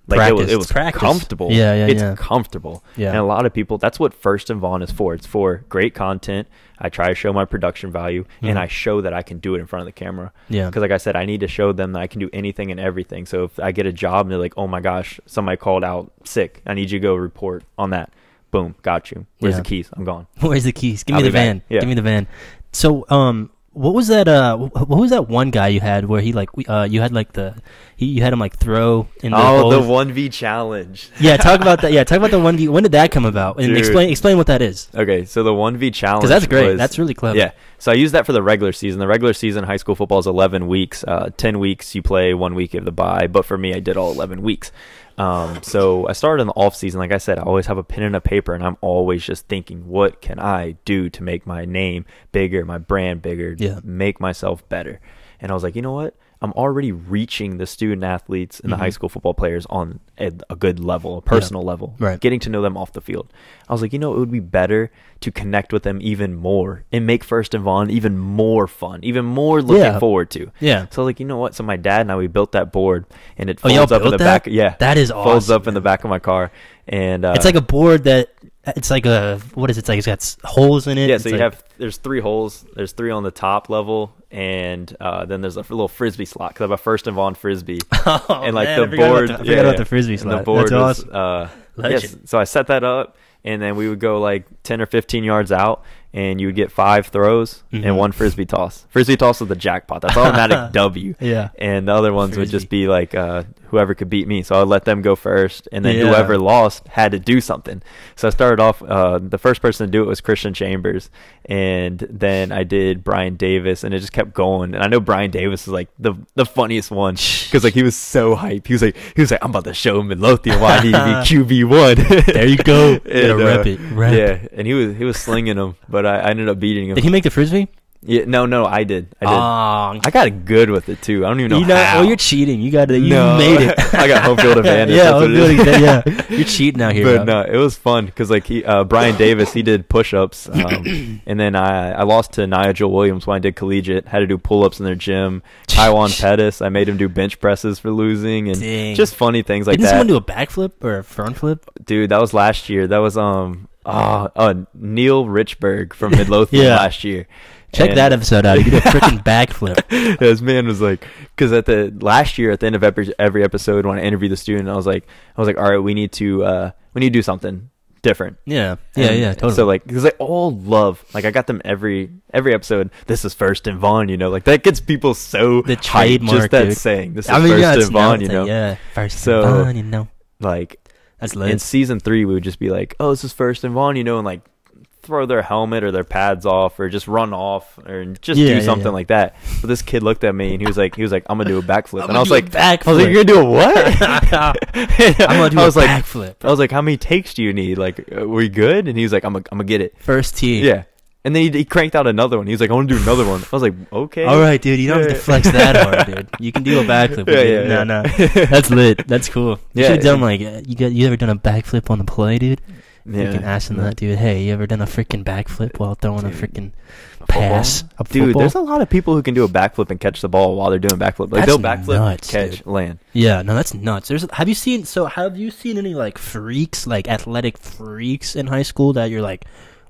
Like it was comfortable. It's comfortable. Yeah. And a lot of people, that's what Furst and Vaughan is for. It's for great content. I try to show my production value, and I show that I can do it in front of the camera. Yeah. Because like I said, I need to show them that I can do anything and everything. So if I get a job and they're like, oh my gosh, somebody called out sick, I need you to go report on that. Boom, got you. Where's the keys? I'm gone. Where's the keys? Give me the van. Yeah. Give me the van. So, what was that one guy you had where he like you had like you had him like throw in the the OneV challenge. Yeah, talk about that. Yeah, talk about the OneV. When did that come about? And explain what that is. Okay, so the OneV challenge, because that's great. That's really clever. Yeah, so I used that for the regular season. The regular season high school football is 11 weeks. 10 weeks you play, 1 week you have the bye. But for me, I did all 11 weeks. So I started in the off season. Like I said, I always have a pen and a paper, and I'm always just thinking, what can I do to make my name bigger, my brand bigger, make myself better? And I was like, you know what? I'm already reaching the student athletes and the high school football players on a good level, a personal level, getting to know them off the field. I was like, you know, it would be better to connect with them even more and make Furst and Vaughan even more fun, even more looking forward to. Yeah. So like, you know what? So my dad and I, we built that board, and it folds up in the back. Yeah. That is awesome. Folds up in the back of my car. And it's like a board that it's like a, what is it? It's like it's got holes in it. Yeah, so there's 3 holes. There's 3 on the top level, and then there's a little frisbee slot because I have a Furst and Vaughan frisbee. And like the board, I forgot about the frisbee slot. The board was awesome. So I set that up, and then we would go like 10 or 15 yards out, and you would get 5 throws and 1 frisbee toss. Frisbee toss was the jackpot. That's automatic W. Yeah. And the other ones would just be like whoever could beat me. So I would let them go first, and then whoever lost had to do something. So I started off, the first person to do it was Christian Chambers, and then I did Brian Davis, and it just kept going. And I know Brian Davis is like the funniest one because like he was so hype. He was like, I'm about to show Midlothian why I need to be QB1. There you go. And, rep it. Yeah, and he was slinging them, but I ended up beating him. Did he make the frisbee? Yeah, no, I did. I got good with it too. I don't even know how. Oh, you're cheating. You made it. I got home field advantage. You're cheating out here. But no, it was fun because like Brian Davis, he did push-ups, and then I lost to Nigel Williams when I did collegiate. Had to do pull-ups in their gym. Taiwan Pettis, I made him do bench presses for losing, and just funny things like that. Didn't someone do a backflip or a front flip? Dude, that was last year. That was Neil Richburg from Midlothian last year. Check that episode out. You did a freaking backflip. This man was like, because last year at the end of every episode when I interviewed the student, I was like, all right, we need to do something different. Yeah, totally. So like, because they all love, like I got them every episode. This is Furst and Vaughan, you know, like that gets people so the trademark, just that saying. This is Furst and Vaughan, you know. Yeah, Furst and Vaughan, you know. Like that's lit. In season 3, we would just be like, oh, this is Furst and Vaughan, you know, and like throw their helmet or their pads off or just run off or just do something like that. But this kid looked at me and he was like I'm gonna do a backflip. And I was like, you're gonna do a what? I'm gonna do a backflip. I was like, how many takes do you need? Like, are we good? And he was like, I'm gonna get it. First tee. Yeah. And then he cranked out another one. He was like, I want to do another one. I was like, okay. All right, dude. You don't have to flex that hard, dude. You can do a backflip. No. That's lit. That's cool. You should have done like you ever done a backflip on the play, dude? Freaking asking that dude, hey, you ever done a freaking backflip while throwing a freaking football? pass? A Dude, football? there's a lot of people who can do a backflip and catch the ball while they're doing backflip. Like That's they'll backflip, nuts, catch, dude. land. Yeah, no, that's nuts. Have you seen any like freaks, like athletic freaks in high school that you're like,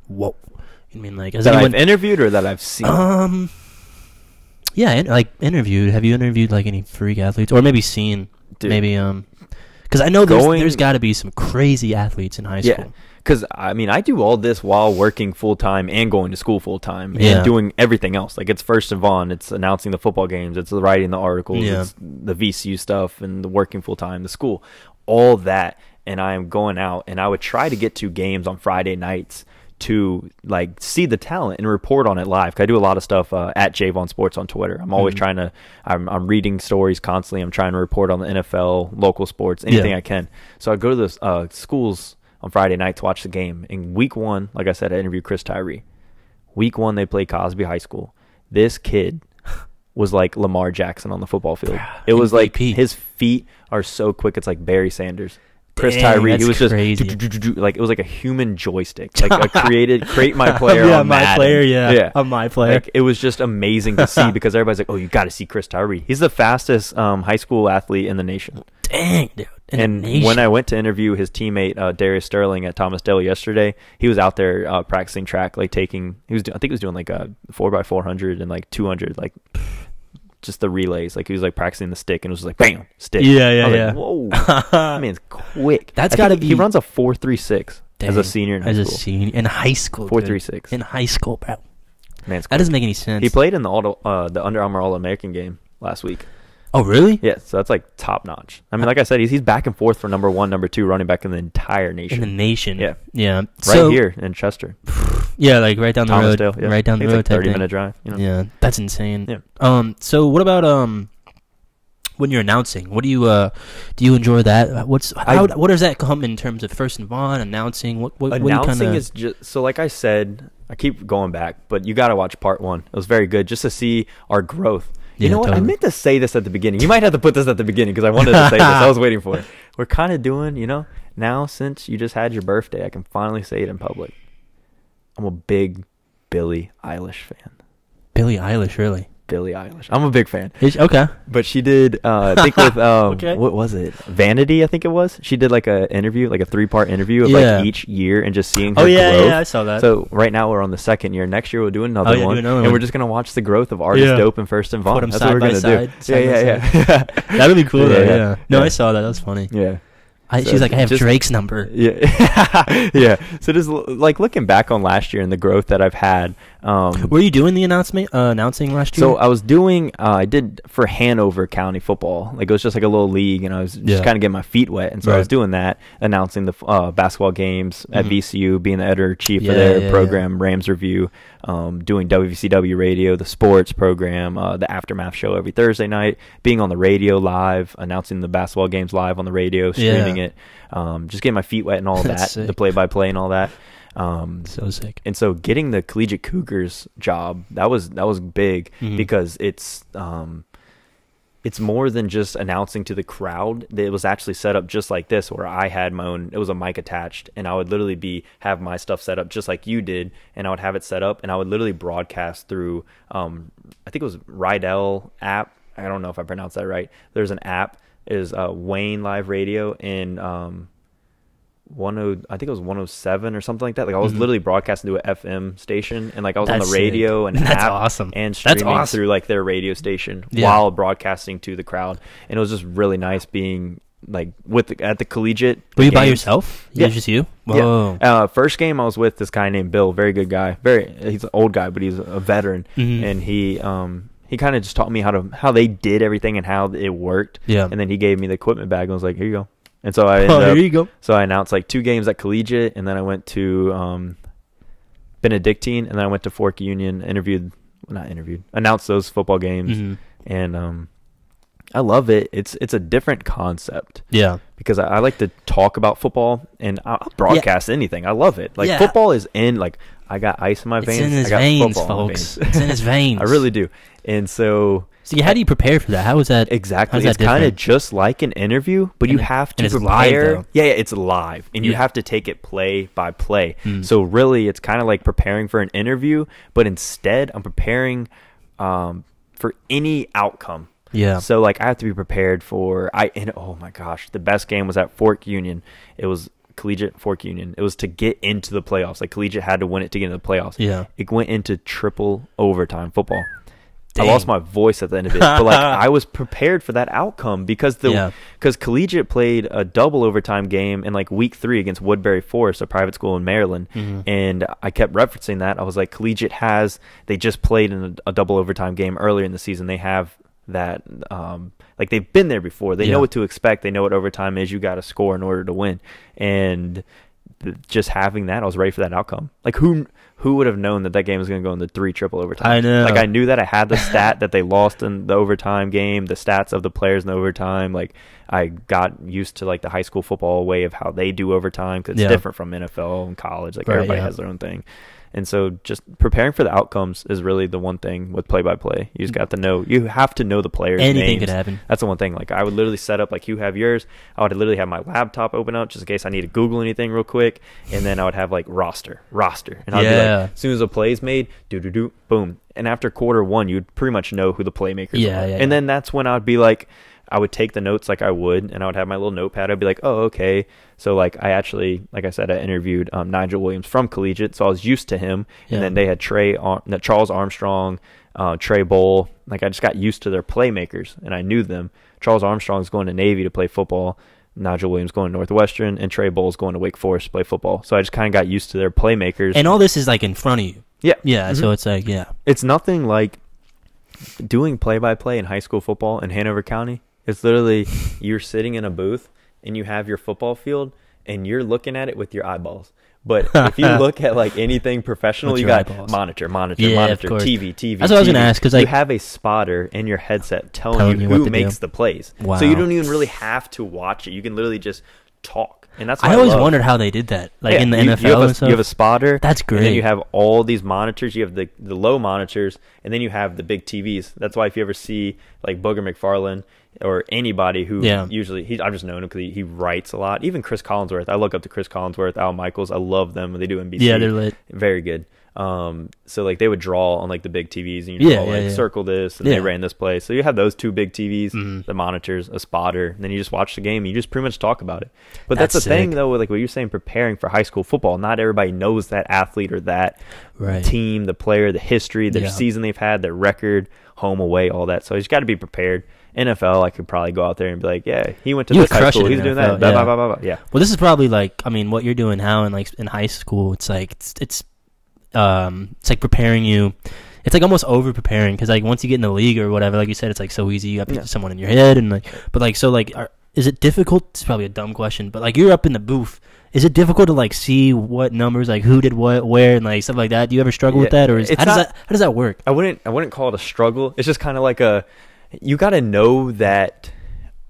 whoa? I mean, like, has That anyone I've interviewed or that I've seen? Yeah, like interviewed. Have you interviewed like any freak athletes, or maybe seen? Dude. Maybe because I know there's got to be some crazy athletes in high school. Yeah, because I mean, I do all this while working full time and going to school full time Yeah. and doing everything else. Like it's Furst and Vaughan, it's announcing the football games, it's writing the articles, Yeah. it's the VCU stuff, and the working full time, the school, all that. And I am going out, and I would try to get to games on Friday nights to like see the talent and report on it live. 'Cause I do a lot of stuff at Javon Sports on Twitter. I'm always trying to. I'm reading stories constantly. I'm trying to report on the NFL, local sports, anything I can. So I go to the schools on Friday night to watch the game. In week 1, like I said, I interviewed Chris Tyree. Week 1, they played Cosby High School. This kid was like Lamar Jackson on the football field. It was like MVP. his feet are so quick. It's like Barry Sanders. Chris Dang, Tyree, he that's was just crazy. like it was like a human joystick. Like I create my player. Yeah, on my Madden. player. Yeah, I'm my player. Like it was just amazing to see because everybody's like, "Oh, you got to see Chris Tyree. He's the fastest high school athlete in the nation." Dang, dude. And when I went to interview his teammate Darius Sterling at Thomas Dale yesterday, he was out there practicing track, like I think he was doing like a 4x400 and like 200, like just the relays. Like he was like practicing the stick and it was like bam, stick. Yeah, I was yeah. like, whoa, that man's quick. That's I gotta think be- He runs a 4.36 as a senior in high as school. a senior in high school. 4.36. in high school, bro. Man's That quick. doesn't make any sense. He played in the Under Armour All-American game last week. Oh, really? Yeah, so that's like top notch. I mean, like I said, he's back and forth for number 1, number 2 running back in the entire nation. In the nation. Yeah. Yeah. Right So- here in Chester. Yeah, like right down the road. Thomasdale, yeah. Right down the It's road. like type 30 thing. minute drive. You know? Yeah, that's insane. Yeah. So what about when you're announcing? What do you enjoy that? What does that come in terms of Furst and Vaughan announcing? What do you Announcing kinda, is just so. Like I said, I keep going back, but you got to watch part 1. It was very good just to see our growth. You Yeah, know what? totally. I meant to say this at the beginning. You might have to put this at the beginning because I wanted to say this. I was waiting for it. We're kind of doing, now since you just had your birthday, I can finally say it in public. I'm a big Billie Eilish fan. Billie Eilish, really? Billie Eilish. I'm a big fan. Okay. But she did, I think with, Okay. what was it? Vanity, I think it was. She did like a interview, like a 3-part interview of Yeah. like each year and just seeing her Oh yeah, growth. yeah, I saw that. So right now we're on the 2nd year. Next year we'll do another do one, another and one. we're just gonna watch the growth of Artist Yeah. Dope and First and Vaughan. Put 'em That's side what by we're gonna side, do. side by Yeah. That'd be cool though. Yeah, Yeah. yeah. No, Yeah. I saw that. That was funny. Yeah. So She's like, I have just- Drake's number. Yeah. Yeah. So just like looking back on last year and the growth that I've had. Were you doing the announcing last year? So I was doing, I did for Hanover County football. Like it was just like a little league, and I was just Yeah. kind of getting my feet wet. And so I Right. was doing that, announcing the basketball games at Mhm. VCU, being the editor-in-chief Yeah, of their yeah, program, Rams Review, doing WVCW radio, the sports program, the Aftermath show every Thursday night, being on the radio live, announcing the basketball games live on the radio, streaming Yeah. it, just getting my feet wet and all That's that, sick. the play-by-play and all that. So sick. And so getting the Collegiate Cougars job, that was big Mhm. because it's more than just announcing to the crowd. It was actually set up just like this, where I had my own, it was a mic attached, and I would literally have my stuff set up just like you did, and I would have it set up, and I would literally broadcast through, I think it was Rydell app. I don't know if I pronounced that right. There's an app, is Wayne Live Radio in I think it was 107 or something like that. Like I was Mhm. literally broadcasting to a FM station, and like I was on That's the radio sick. and That's app awesome. and That's streaming awesome. through like their radio station Yeah. while broadcasting to the crowd. And it was just really nice being like at the collegiate. Were you by games. yourself? Yeah. It was just you? Whoa. Yeah. First game I was with this guy named Bill, very good guy. He's an old guy, but he's a veteran, Mhm. and he kind of just taught me how they did everything and how it worked. Yeah. And then he gave me the equipment bag and was like, "Here you go." And so I Oh, here you go. So I announced like 2 games at Collegiate, and then I went to Benedictine, and then I went to Fork Union, announced those football games, Mhm. and I love it. It's a different concept Yeah. because I like to talk about football, and I'll broadcast anything. I love it. Like football is in, like, I got ice in my veins. It's in his I got veins, football folks. in my veins. It's in his veins. I really do. And so how do you prepare for that? How is that? Exactly. It's kind of just like an interview, but you have to it's prepare. live, though. Yeah, it's live, and you have to take it play by play. So really, it's kind of like preparing for an interview, but instead, I'm preparing for any outcome. Yeah. So like, I have to be prepared for. Oh my gosh, the best game was at Fork Union. It was Collegiate Fork Union. It was to get into the playoffs. Like, Collegiate had to win it to get into the playoffs. Yeah. It went into triple overtime football. Dang. I lost my voice at the end of it, but like, I was prepared for that outcome because Collegiate played a double overtime game in like week 3 against Woodbury Forest, a private school in Maryland, and I kept referencing that. I was like, Collegiate they just played in a double overtime game earlier in the season. They have that, like, they've been there before. They know what to expect. They know what overtime is. You got to score in order to win, and just having that, I was ready for that outcome. Like, who would have known that game was going to go into 3 triple overtime? I know. Like, I knew that. I had the stat that they lost in the overtime game, the stats of the players in the overtime. Like, I got used to, like, the high school football way of how they do overtime, because it's different from NFL and college. Like, everybody has their own thing. And so just preparing for the outcomes is really the one thing with play-by-play. You just got to know. You have to know the players' names. Anything could happen. That's the one thing. Like, I would literally set up, like you have yours. I would literally have my laptop open up just in case I need to Google anything real quick. And then I would have, like, roster. And I'd be like, as soon as a play's made, boom. And after quarter 1, you'd pretty much know who the playmakers are. And then that's when I'd be like, I would take the notes like I would, and I would have my little notepad. I'd be like, oh, okay. So, like, I actually, like I said, I interviewed Nigel Williams from Collegiate, so I was used to him. And then they had Charles Armstrong, Trey Bowl. Like, I just got used to their playmakers, and I knew them. Charles Armstrong's going to Navy to play football. Nigel Williams going to Northwestern, and Trey Bowles going to Wake Forest to play football. So I just kind of got used to their playmakers. And all this is, like, in front of you. Yeah. Yeah, so it's like, It's nothing like doing play-by-play in high school football in Hanover County. It's literally, you're sitting in a booth and you have your football field and you're looking at it with your eyeballs. But if you look at, like, anything professional, you got eyeballs. monitor, TV. That's what I was going to ask. Cause, like, you have a spotter in your headset telling you who makes the plays. Wow. So you don't even really have to watch it. You can literally just talk. And that's what I always wondered how they did that. Like, in the NFL and stuff. You have a spotter. That's great. And then you have all these monitors. You have the low monitors, and then you have the big TVs. That's why if you ever see, like, Booger McFarland or anybody who usually, I've just known him because he writes a lot. Even Chris Collinsworth. I look up to Chris Collinsworth, Al Michaels. I love them when they do NBC. Yeah, they're lit. Very good. So, like, they would draw on, like, the big TVs, and you draw, circle this, and they ran this play. So you have those 2 big TVs, the monitors, a spotter, and then you just watch the game, and you just pretty much talk about it. But that's the thing, though, with, like, what you're saying, preparing for high school football. Not everybody knows that athlete or that team, the player, the history, their season they've had, their record, home, away, all that. So you just got to be prepared. NFL, I could probably go out there and be like, yeah, he went to this high school, he's doing that, blah, blah, blah, blah, blah. Yeah. Well, this is probably, like, I mean, what you're doing now in, like, in high school, it's like, it's like preparing you. It's like almost over preparing, because, like, once you get in the league or whatever, like you said, it's like so easy. You have someone in your head, and, like, but, like, so, like, is it difficult? It's probably a dumb question, but, like, you're up in the booth. Is it difficult to, like, see what numbers, like, who did what, where, and, like, stuff like that? Do you ever struggle with that, or how does that work? I wouldn't call it a struggle. It's just kind of like you got to know that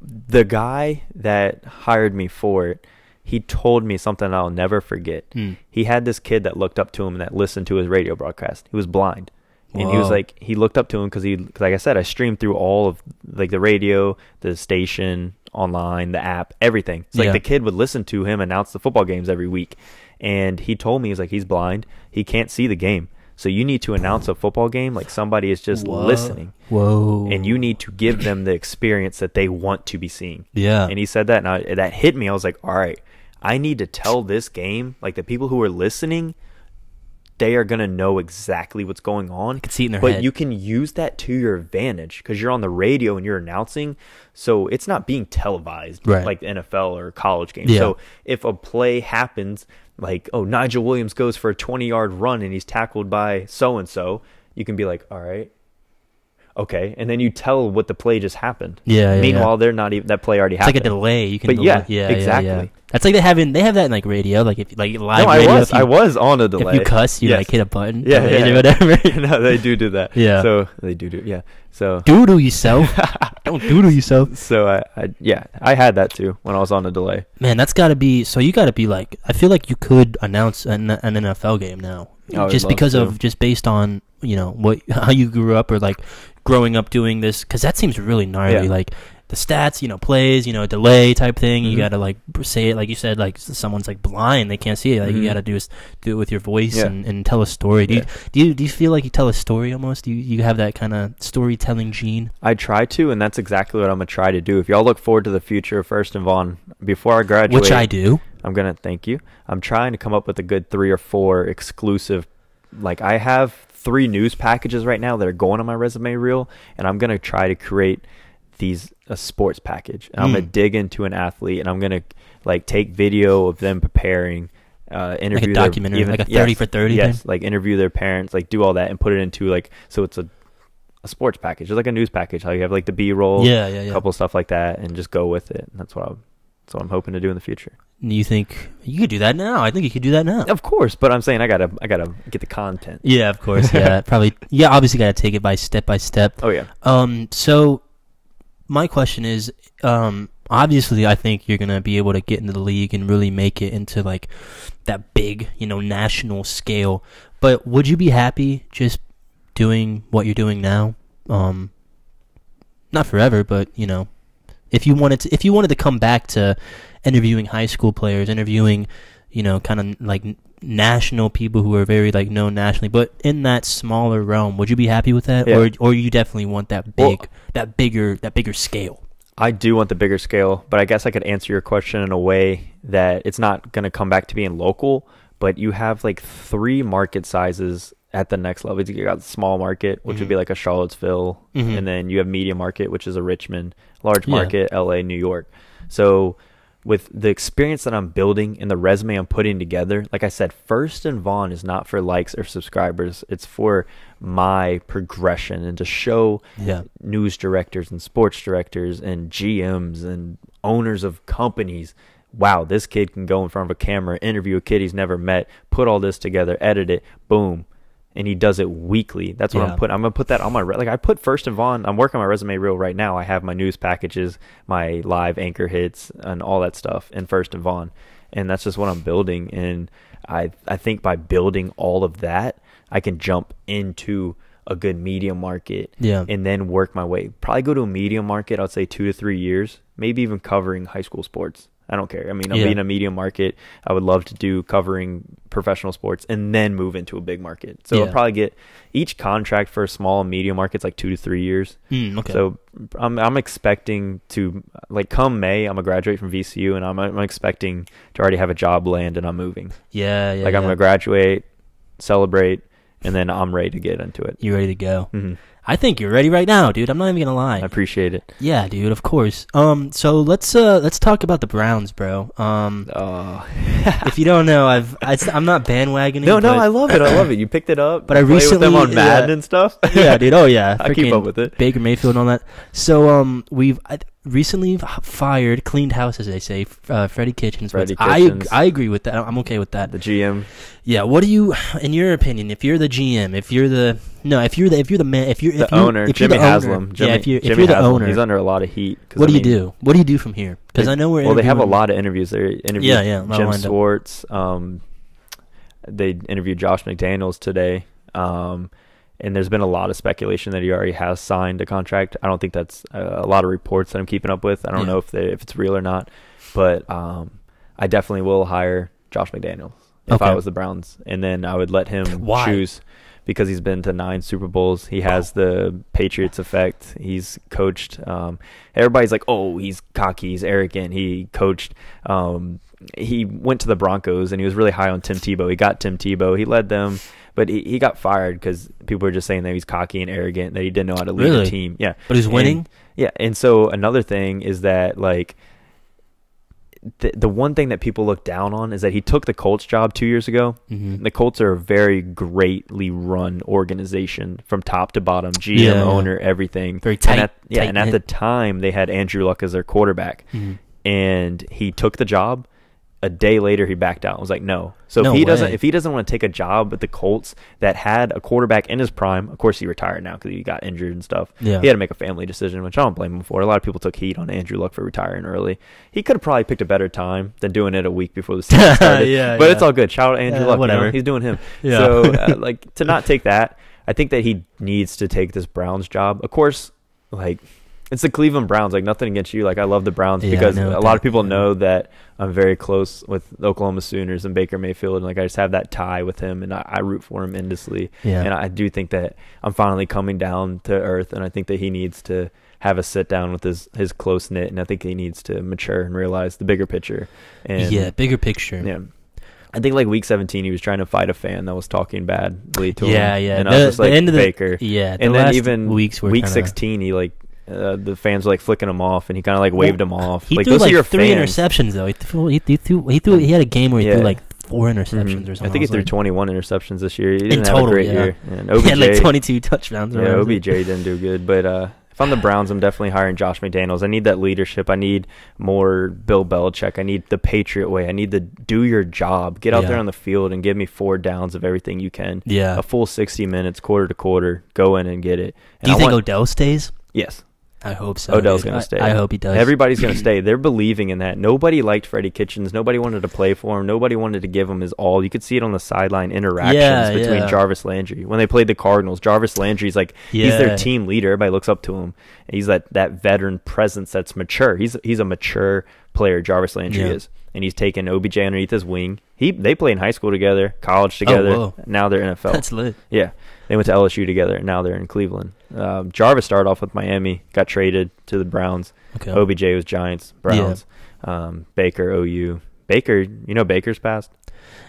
the guy that hired me for it, he told me something I'll never forget. He had this kid that looked up to him and that listened to his radio broadcast. He was blind. And he was like, he looked up to him because like I said, I streamed through all of, like, the radio, the station, online, the app, everything. It's like the kid would listen to him announce the football games every week. And he told me, he's like, he's blind. He can't see the game. So you need to announce a football game like somebody is just listening. Whoa. And you need to give them the experience that they want to be seeing. Yeah. And he said that, and that hit me. I was like, all right, I need to tell this game, like, the people who are listening, they are going to know exactly what's going on. You can see it in their head. But you can use that to your advantage because you're on the radio and you're announcing. So it's not being televised like the NFL or college games. Yeah. So if a play happens, like, oh, Nigel Williams goes for a 20-yard run and he's tackled by so-and-so, you can be like, all right. Okay, and then you tell what the play just happened. Yeah. Meanwhile, they're not even that play already It's happened. like a delay. You can. But delay. yeah, exactly. Yeah. That's like they have that in like radio, like if like live No, radio. I was on a delay. If you cuss, you Yes. like hit a button. Yeah, delays yeah. or whatever. No, they do that. Yeah. So they do. Yeah. So Doodle yourself. Don't doodle yourself. So I had that too when I was on a delay. Man, that's got to be. So you got to be like. I feel like you could announce an NFL game now, just because of just based on how you grew up or like growing up doing this, because that seems really gnarly. Yeah. Like the stats, plays, delay type thing. Mm-hmm. You got to like say it like you said. Like someone's like blind, they can't see it. Like you got to do it with your voice and tell a story. Do you feel like you tell a story almost? Do you have that kind of storytelling gene? I try to, and that's exactly what I'm gonna try to do. If y'all look forward to the future of Furst and Vaughan before I graduate, Which I do. I'm gonna thank you. I'm trying to come up with a good 3 or 4 exclusive. Like I have 3 news packages right now that are going on my resume reel, and I'm gonna try to create a sports package. And I'm gonna dig into an athlete, and I'm gonna like take video of them preparing, interview like a documentary, like a 30 for 30. Yes, like interview their parents, like do all that and put it into like so it's a sports package. It's like a news package. How you have like the B-roll, a couple stuff like that, and just go with it. And that's what I'm hoping to do in the future. You think you could do that now? I think you could do that now. Of course, but I'm saying I gotta get the content. Yeah, of course. Yeah, probably. Yeah, obviously gotta take it by step. Oh yeah. So my question is, obviously I think you're gonna be able to get into the league and really make it into like that big, national scale. But would you be happy just doing what you're doing now? Not forever, but if you wanted to come back to interviewing high school players, interviewing, kind of like national people who are very like known nationally, but in that smaller realm, would you be happy with that? Yeah. Or you definitely want that bigger scale? I do want the bigger scale, but I guess I could answer your question in a way that it's not going to come back to being local, but you have like 3 market sizes at the next level. You got small market, which would be like a Charlottesville, and then you have medium market, which is a Richmond, large market, LA, New York. So with the experience that I'm building and the resume I'm putting together, like I said, Furst and Vaughan is not for likes or subscribers. It's for my progression and to show news directors and sports directors and GMs and owners of companies, wow, this kid can go in front of a camera, interview a kid he's never met, put all this together, edit it, boom. And he does it weekly. That's what I'm going to put that on my I put Furst and Vaughan. I'm working on my resume reel right now. I have my news packages, my live anchor hits, and all that stuff in Furst and Vaughan. And that's just what I'm building. And I think by building all of that, I can jump into a good medium market and then work my way. Probably go to a medium market, I'd say 2 to 3 years, maybe even covering high school sports. I don't care. I mean, I'm being a medium market. I would love to do covering professional sports and then move into a big market. So I'll probably get each contract for a small and medium market's like 2 to 3 years. Okay. So I'm expecting to like come May, I'm gonna graduate from VCU, and I'm expecting to already have a job land and I'm moving. I'm gonna graduate, celebrate, and then I'm ready to get into it. You're ready to go. Mm-hmm. I think you're ready right now, dude. I'm not even gonna lie. I appreciate it. Yeah, dude. Of course. So let's talk about the Browns, bro. If you don't know, I'm not bandwagoning. No, I love it. I love it. You picked it up. But I recently with them on Madden and stuff. Yeah, dude. Oh yeah. I keep up with it. Baker Mayfield and all that. So we've recently cleaned house, as they say. Freddie Kitchens. I agree with that. I'm okay with that. The GM. Yeah. What do you, in your opinion, if you're the GM, if you're the owner, Jimmy Haslam. If you're the owner, he's under a lot of heat. What do you do? What do you do from here? Because I know we're they have a lot of interviews. They interviewed Jim Swartz. They interviewed Josh McDaniels today. And there's been a lot of speculation that he already has signed a contract. I don't think that's a lot of reports that I'm keeping up with. I don't know if it's real or not, but I definitely will hire Josh McDaniels if I was the Browns, and then I would let him choose, because he's been to 9 Super Bowls. He has the Patriots effect. He's coached. Everybody's like, oh, he's cocky, he's arrogant. He coached. He went to the Broncos, and he was really high on Tim Tebow. He got Tim Tebow. He led them. But he got fired because people were just saying that he's cocky and arrogant, that he didn't know how to lead the team. Yeah. But he's winning? And so another thing is that, like, the one thing that people look down on is that he took the Colts job 2 years ago. Mm-hmm. The Colts are a very greatly run organization from top to bottom, GM, owner, everything. Very tight. And at the time, they had Andrew Luck as their quarterback. Mm-hmm. And he took the job. A day later, he backed out. I was like, no. So No if he doesn't want to take a job with the Colts that had a quarterback in his prime, of course he retired now because he got injured and stuff. Yeah. He had to make a family decision, which I don't blame him for. A lot of people took heat on Andrew Luck for retiring early. He could have probably picked a better time than doing it a week before the season started. But it's all good. Shout out Andrew Luck. Whatever. He's doing him. Yeah. So like to not take that, I think that he needs to take this Browns job. Of course, like. It's the Cleveland Browns. Like, nothing against you. Like, I love the Browns because a lot of people know that I'm very close with the Oklahoma Sooners and Baker Mayfield. And, like, I just have that tie with him, and I root for him endlessly. Yeah. And I do think that I'm finally coming down to earth, and I think that he needs to have a sit-down with his close-knit, and I think he needs to mature and realize the bigger picture. And, bigger picture. Yeah. I think, like, week 17, he was trying to fight a fan that was talking badly to him. Yeah. And I was just like, Baker. The and then even weeks were week 16, he, like, the fans were like flicking him off, and he kind of like waved him off. He like, threw those are your three fans. interceptions though. He had a game where he threw like 4 interceptions or something. I think he threw 21 interceptions this year. He didn't in have total, a great year. And OBJ, he had like 22 touchdowns. Yeah, OBJ didn't do good. But if I'm the Browns, I'm definitely hiring Josh McDaniels. I need that leadership. I need more Bill Belichick. I need the Patriot way. I need the do your job. Get out there on the field and give me 4 downs of everything you can. Yeah. A full 60 minutes, quarter to quarter. Go in and get it. And do you think Odell stays? Yes. I hope so. Odell's going to stay. I hope he does. Everybody's going to stay. They're believing in that. Nobody liked Freddie Kitchens. Nobody wanted to play for him. Nobody wanted to give him his all. You could see it on the sideline interactions between Jarvis Landry. When they played the Cardinals, Jarvis Landry's like, he's their team leader. Everybody looks up to him. He's that veteran presence that's mature. He's a mature player, Jarvis Landry is. And he's taken OBJ underneath his wing. They played in high school together, college together. Now they're NFL. That's lit. Yeah. They went to LSU together, and now they're in Cleveland. Jarvis started off with Miami, got traded to the Browns. Okay. OBJ was Giants, Browns. Baker, OU. Baker, you know Baker's past?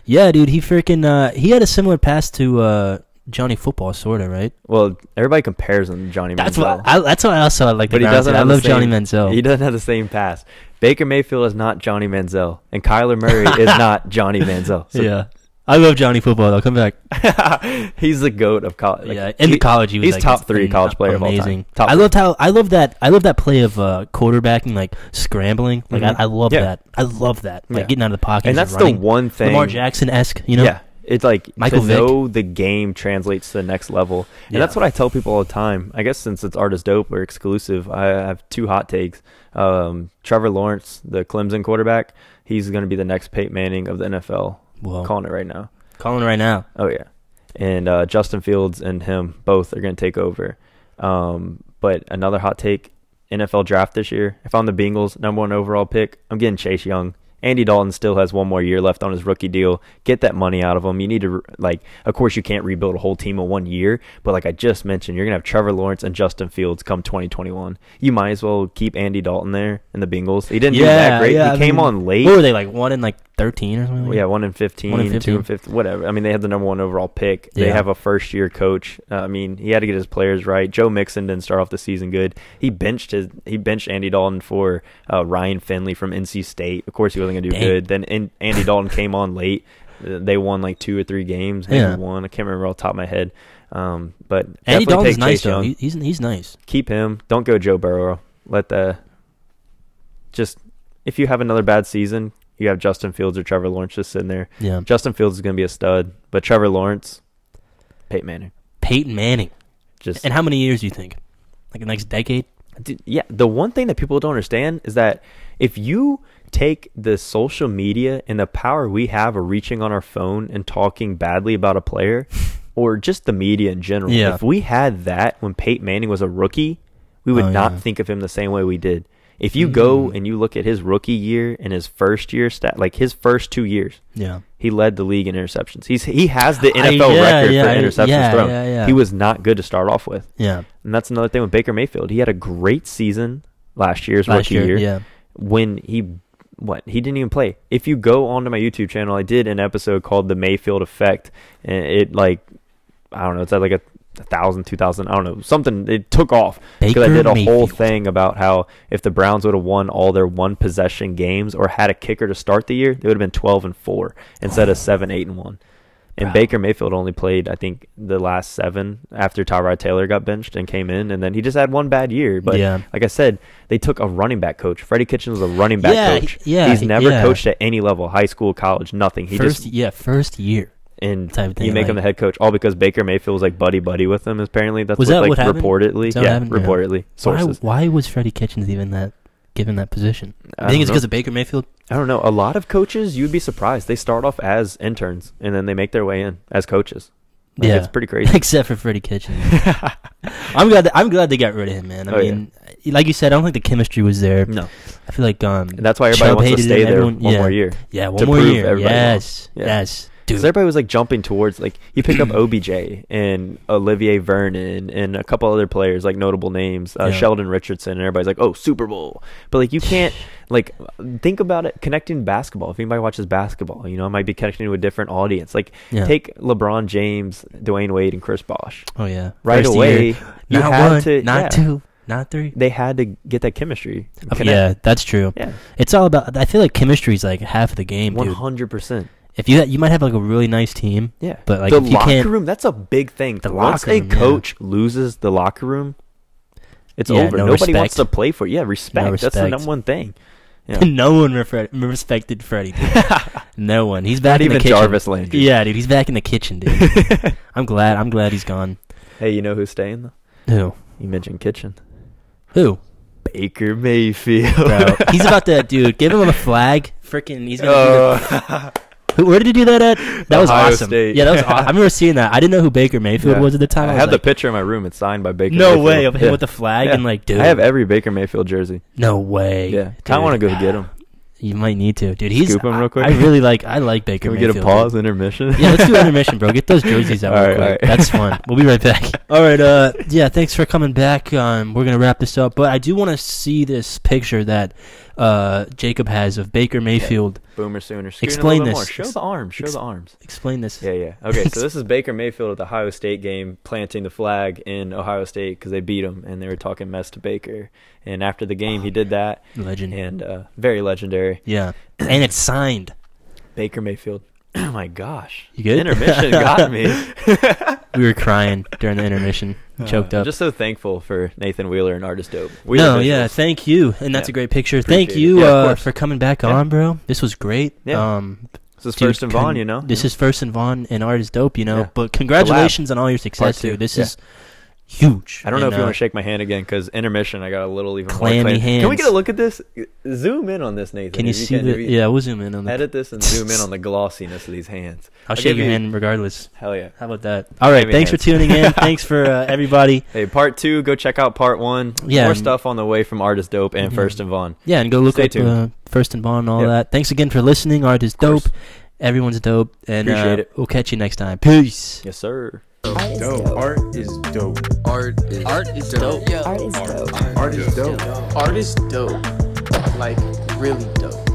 Yeah, dude. He freaking he had a similar pass to Johnny Football, sort of, right? Well, everybody compares him to Johnny Manziel. That's why I also like the But he Browns. doesn't I have love the same, Johnny Manziel. He doesn't have the same pass. Baker Mayfield is not Johnny Manziel, and Kyler Murray is not Johnny Manziel. So yeah. I love Johnny Football, though. Come back. He's the GOAT of college. Like, in the college, he was he's like, top 3 college player amazing. of all time. I love that play of quarterbacking, like scrambling. Like I love that. I love that. Like getting out of the pocket and that's running. the one thing. Lamar Jackson-esque, you know? Yeah. It's like Michael to Vick. know the game translates to the next level. And that's what I tell people all the time. I guess since it's Art is Dope or exclusive, I have 2 hot takes. Trevor Lawrence, the Clemson quarterback, he's going to be the next Peyton Manning of the NFL. Whoa. Calling it right now. Calling it right now. Oh, yeah. And Justin Fields and him both are going to take over. But another hot take, NFL draft this year. If I'm the Bengals, #1 overall pick, I'm getting Chase Young. Andy Dalton still has 1 more year left on his rookie deal. Get that money out of him. You need to, like, of course you can't rebuild a whole team in 1 year, but like I just mentioned, you're going to have Trevor Lawrence and Justin Fields come 2021. You might as well keep Andy Dalton there in the Bengals. He didn't do that great. He came on late. What were they, like 1 in 13 or something? Yeah, 1 in 15, 2 in 15, whatever. I mean, they had the #1 overall pick. They have a first-year coach. I mean, he had to get his players right. Joe Mixon didn't start off the season good. He benched Andy Dalton for Ryan Finley from NC State. Of course, he wasn't going to do good. Then Andy Dalton came on late. They won like 2 or 3 games. Maybe one. I can't remember off the top of my head. But Andy Dalton's nice, though. He's nice. Keep him. Don't go Joe Burrow. If you have another bad season, you have Justin Fields or Trevor Lawrence just sitting there. Yeah. Justin Fields is going to be a stud, but Trevor Lawrence, Peyton Manning. Peyton Manning. And how many years do you think? Like the next decade? Yeah. The one thing that people don't understand is that if you take the social media and the power we have of reaching on our phone and talking badly about a player or just the media in general, if we had that when Peyton Manning was a rookie, we would not think of him the same way we did. If you go and you look at his rookie year and his first year stat, like his first 2 years, he led the league in interceptions. He has the NFL record for interceptions thrown. He was not good to start off with. Yeah. And that's another thing with Baker Mayfield. He had a great season last year's rookie year. When he didn't even play. If you go onto my YouTube channel, I did an episode called The Mayfield Effect, and it, like, I don't know, it's at like a 1,000, 2,000, I don't know, something. It took off Baker because I did a whole Mayfield. thing about how if the Browns would have won all their one possession games or had a kicker to start the year, they would have been 12-4 instead of 7-8-1. And Wow. Baker Mayfield only played, I think, the last 7 after Tyrod Taylor got benched and came in, and then he just had one bad year. But Yeah. like I said, they took a running back coach. Freddie Kitchens was a running back Yeah, coach. yeah, He's never yeah. coached at any level, high school, college, nothing. He First just year. and type of thing, you make like- him the head coach all because Baker Mayfield was like buddy with him. Apparently, that's Was what, that like what happened? reportedly. Is that what Yeah, happened? Yeah. reportedly. Sources. Why was Freddie Kitchens even given that position? I I think don't it's know. because of Baker Mayfield. I don't know. A lot of coaches, you'd be surprised. They start off as interns and then they make their way in as coaches. Like, Yeah. it's pretty crazy. Except for Freddie Kitchens. I'm glad they got rid of him, man. I Oh, mean, like you said, I don't think the chemistry was there. No, I feel like and that's why everybody Chubb wants to hated stay him, there everyone- one yeah. more year. Yeah, one to more prove year. everybody Yes, wrong. Yeah. yes, Because dude. everybody was like jumping towards, like, you pick up OBJ and Olivier Vernon and a couple other players, like notable names, Yeah. Sheldon Richardson, and everybody's like, oh, Super Bowl. But like, you can't, like, think about it connecting basketball. If anybody watches basketball, you know, it might be connecting to a different audience. Like, Yeah. take LeBron James, Dwayne Wade, and Chris Bosh. Oh yeah, Right First away, year. you Not had one, to, not yeah, two, not three. they had to get that chemistry. Yeah, that's true. Yeah, It's all about. I feel like chemistry is like half of the game, dude. 100%. If you might have like a really nice team, Yeah, but like the if you locker can't, room, that's a big thing. The Once locker a room, yeah. coach loses the locker room, it's Yeah, over. no Nobody wants respect. to play for it. Yeah, respect. No That's the respect. number one thing. Yeah. no one respected Freddie. Dude. No one. He's back Not in the even kitchen. Jarvis Landry. Yeah, dude, he's back in the kitchen, dude. I'm glad he's gone. Hey, you know who's staying though? Who? You mentioned kitchen. Who? Baker Mayfield. Bro, he's about to, dude. Give him a flag. Freaking, he's gonna. Do Oh. where did he do that at? That was Ohio awesome. State. Yeah, that was. I remember seeing that. I didn't know who Baker Mayfield Yeah. was at the time. I was have the like, picture in my room. It's signed by Baker. no Mayfield. way of him Yeah. with the flag Yeah. and like, dude. I have every Baker Mayfield jersey. No way. Yeah, I want to go get him. You might need to, dude. He's. Scoop him real quick? I really like. I like Baker Can we Mayfield. get a pause dude. intermission? Yeah, let's do intermission, bro. Get those jerseys out All real right, quick. all right. That's fun. We'll be right back. All right. Yeah. Thanks for coming back. We're gonna wrap this up, but I do want to see this picture that Jacob has of Baker Mayfield. Boomer sooner. Scoot in a Explain little bit this. More. Show the arms. Show the arms. Explain this. Yeah, yeah. Okay, so this is Baker Mayfield at the Ohio State game planting the flag in Ohio State because they beat him, and they were talking mess to Baker. And after the game, he did that, Legend. and very legendary. Yeah. And it's signed. Baker Mayfield. Oh, my gosh. You good? Intermission got me. We were crying during the intermission. Choked I'm up. just so thankful for Nathan Wheeler and Artist Dope. No, yeah, thank you, and that's Yeah. a great picture. Appreciate Thank it. you Yeah, of course. for coming back Yeah. on, bro. This was great. Yeah. This is Dude, First and Vaughn, you know? This is First and Vaughn and Artist Dope, you know. Yeah. But congratulations on all your Part success, two. dude. This Yeah. is huge. I don't know And, if you want to shake my hand again because intermission, I got a little even Clammy more clammy. Can we hands. get a look at this? Zoom in on this, Nathan. Can you if see can. the? If you Yeah, we'll zoom in on that. Edit this and zoom in on the glossiness of these hands. I'll give shake your you- hand regardless. Hell yeah. How about that? All right, Give me thanks for hands. tuning in. Thanks for everybody. Hey, part 2, go check out part 1. Yeah, More and- stuff on the way from Artist Dope and Mhm. First and Vaughn. Yeah, and go look Stay up tuned. First and Vaughn and all Yep. that. Thanks again for listening. Artist course. Dope. Everyone's dope. And Appreciate it. we'll catch you next time. Peace. Yes, sir. Dope. Art is dope. Art is dope. Art is dope. Art is dope. Art is dope. Like really dope.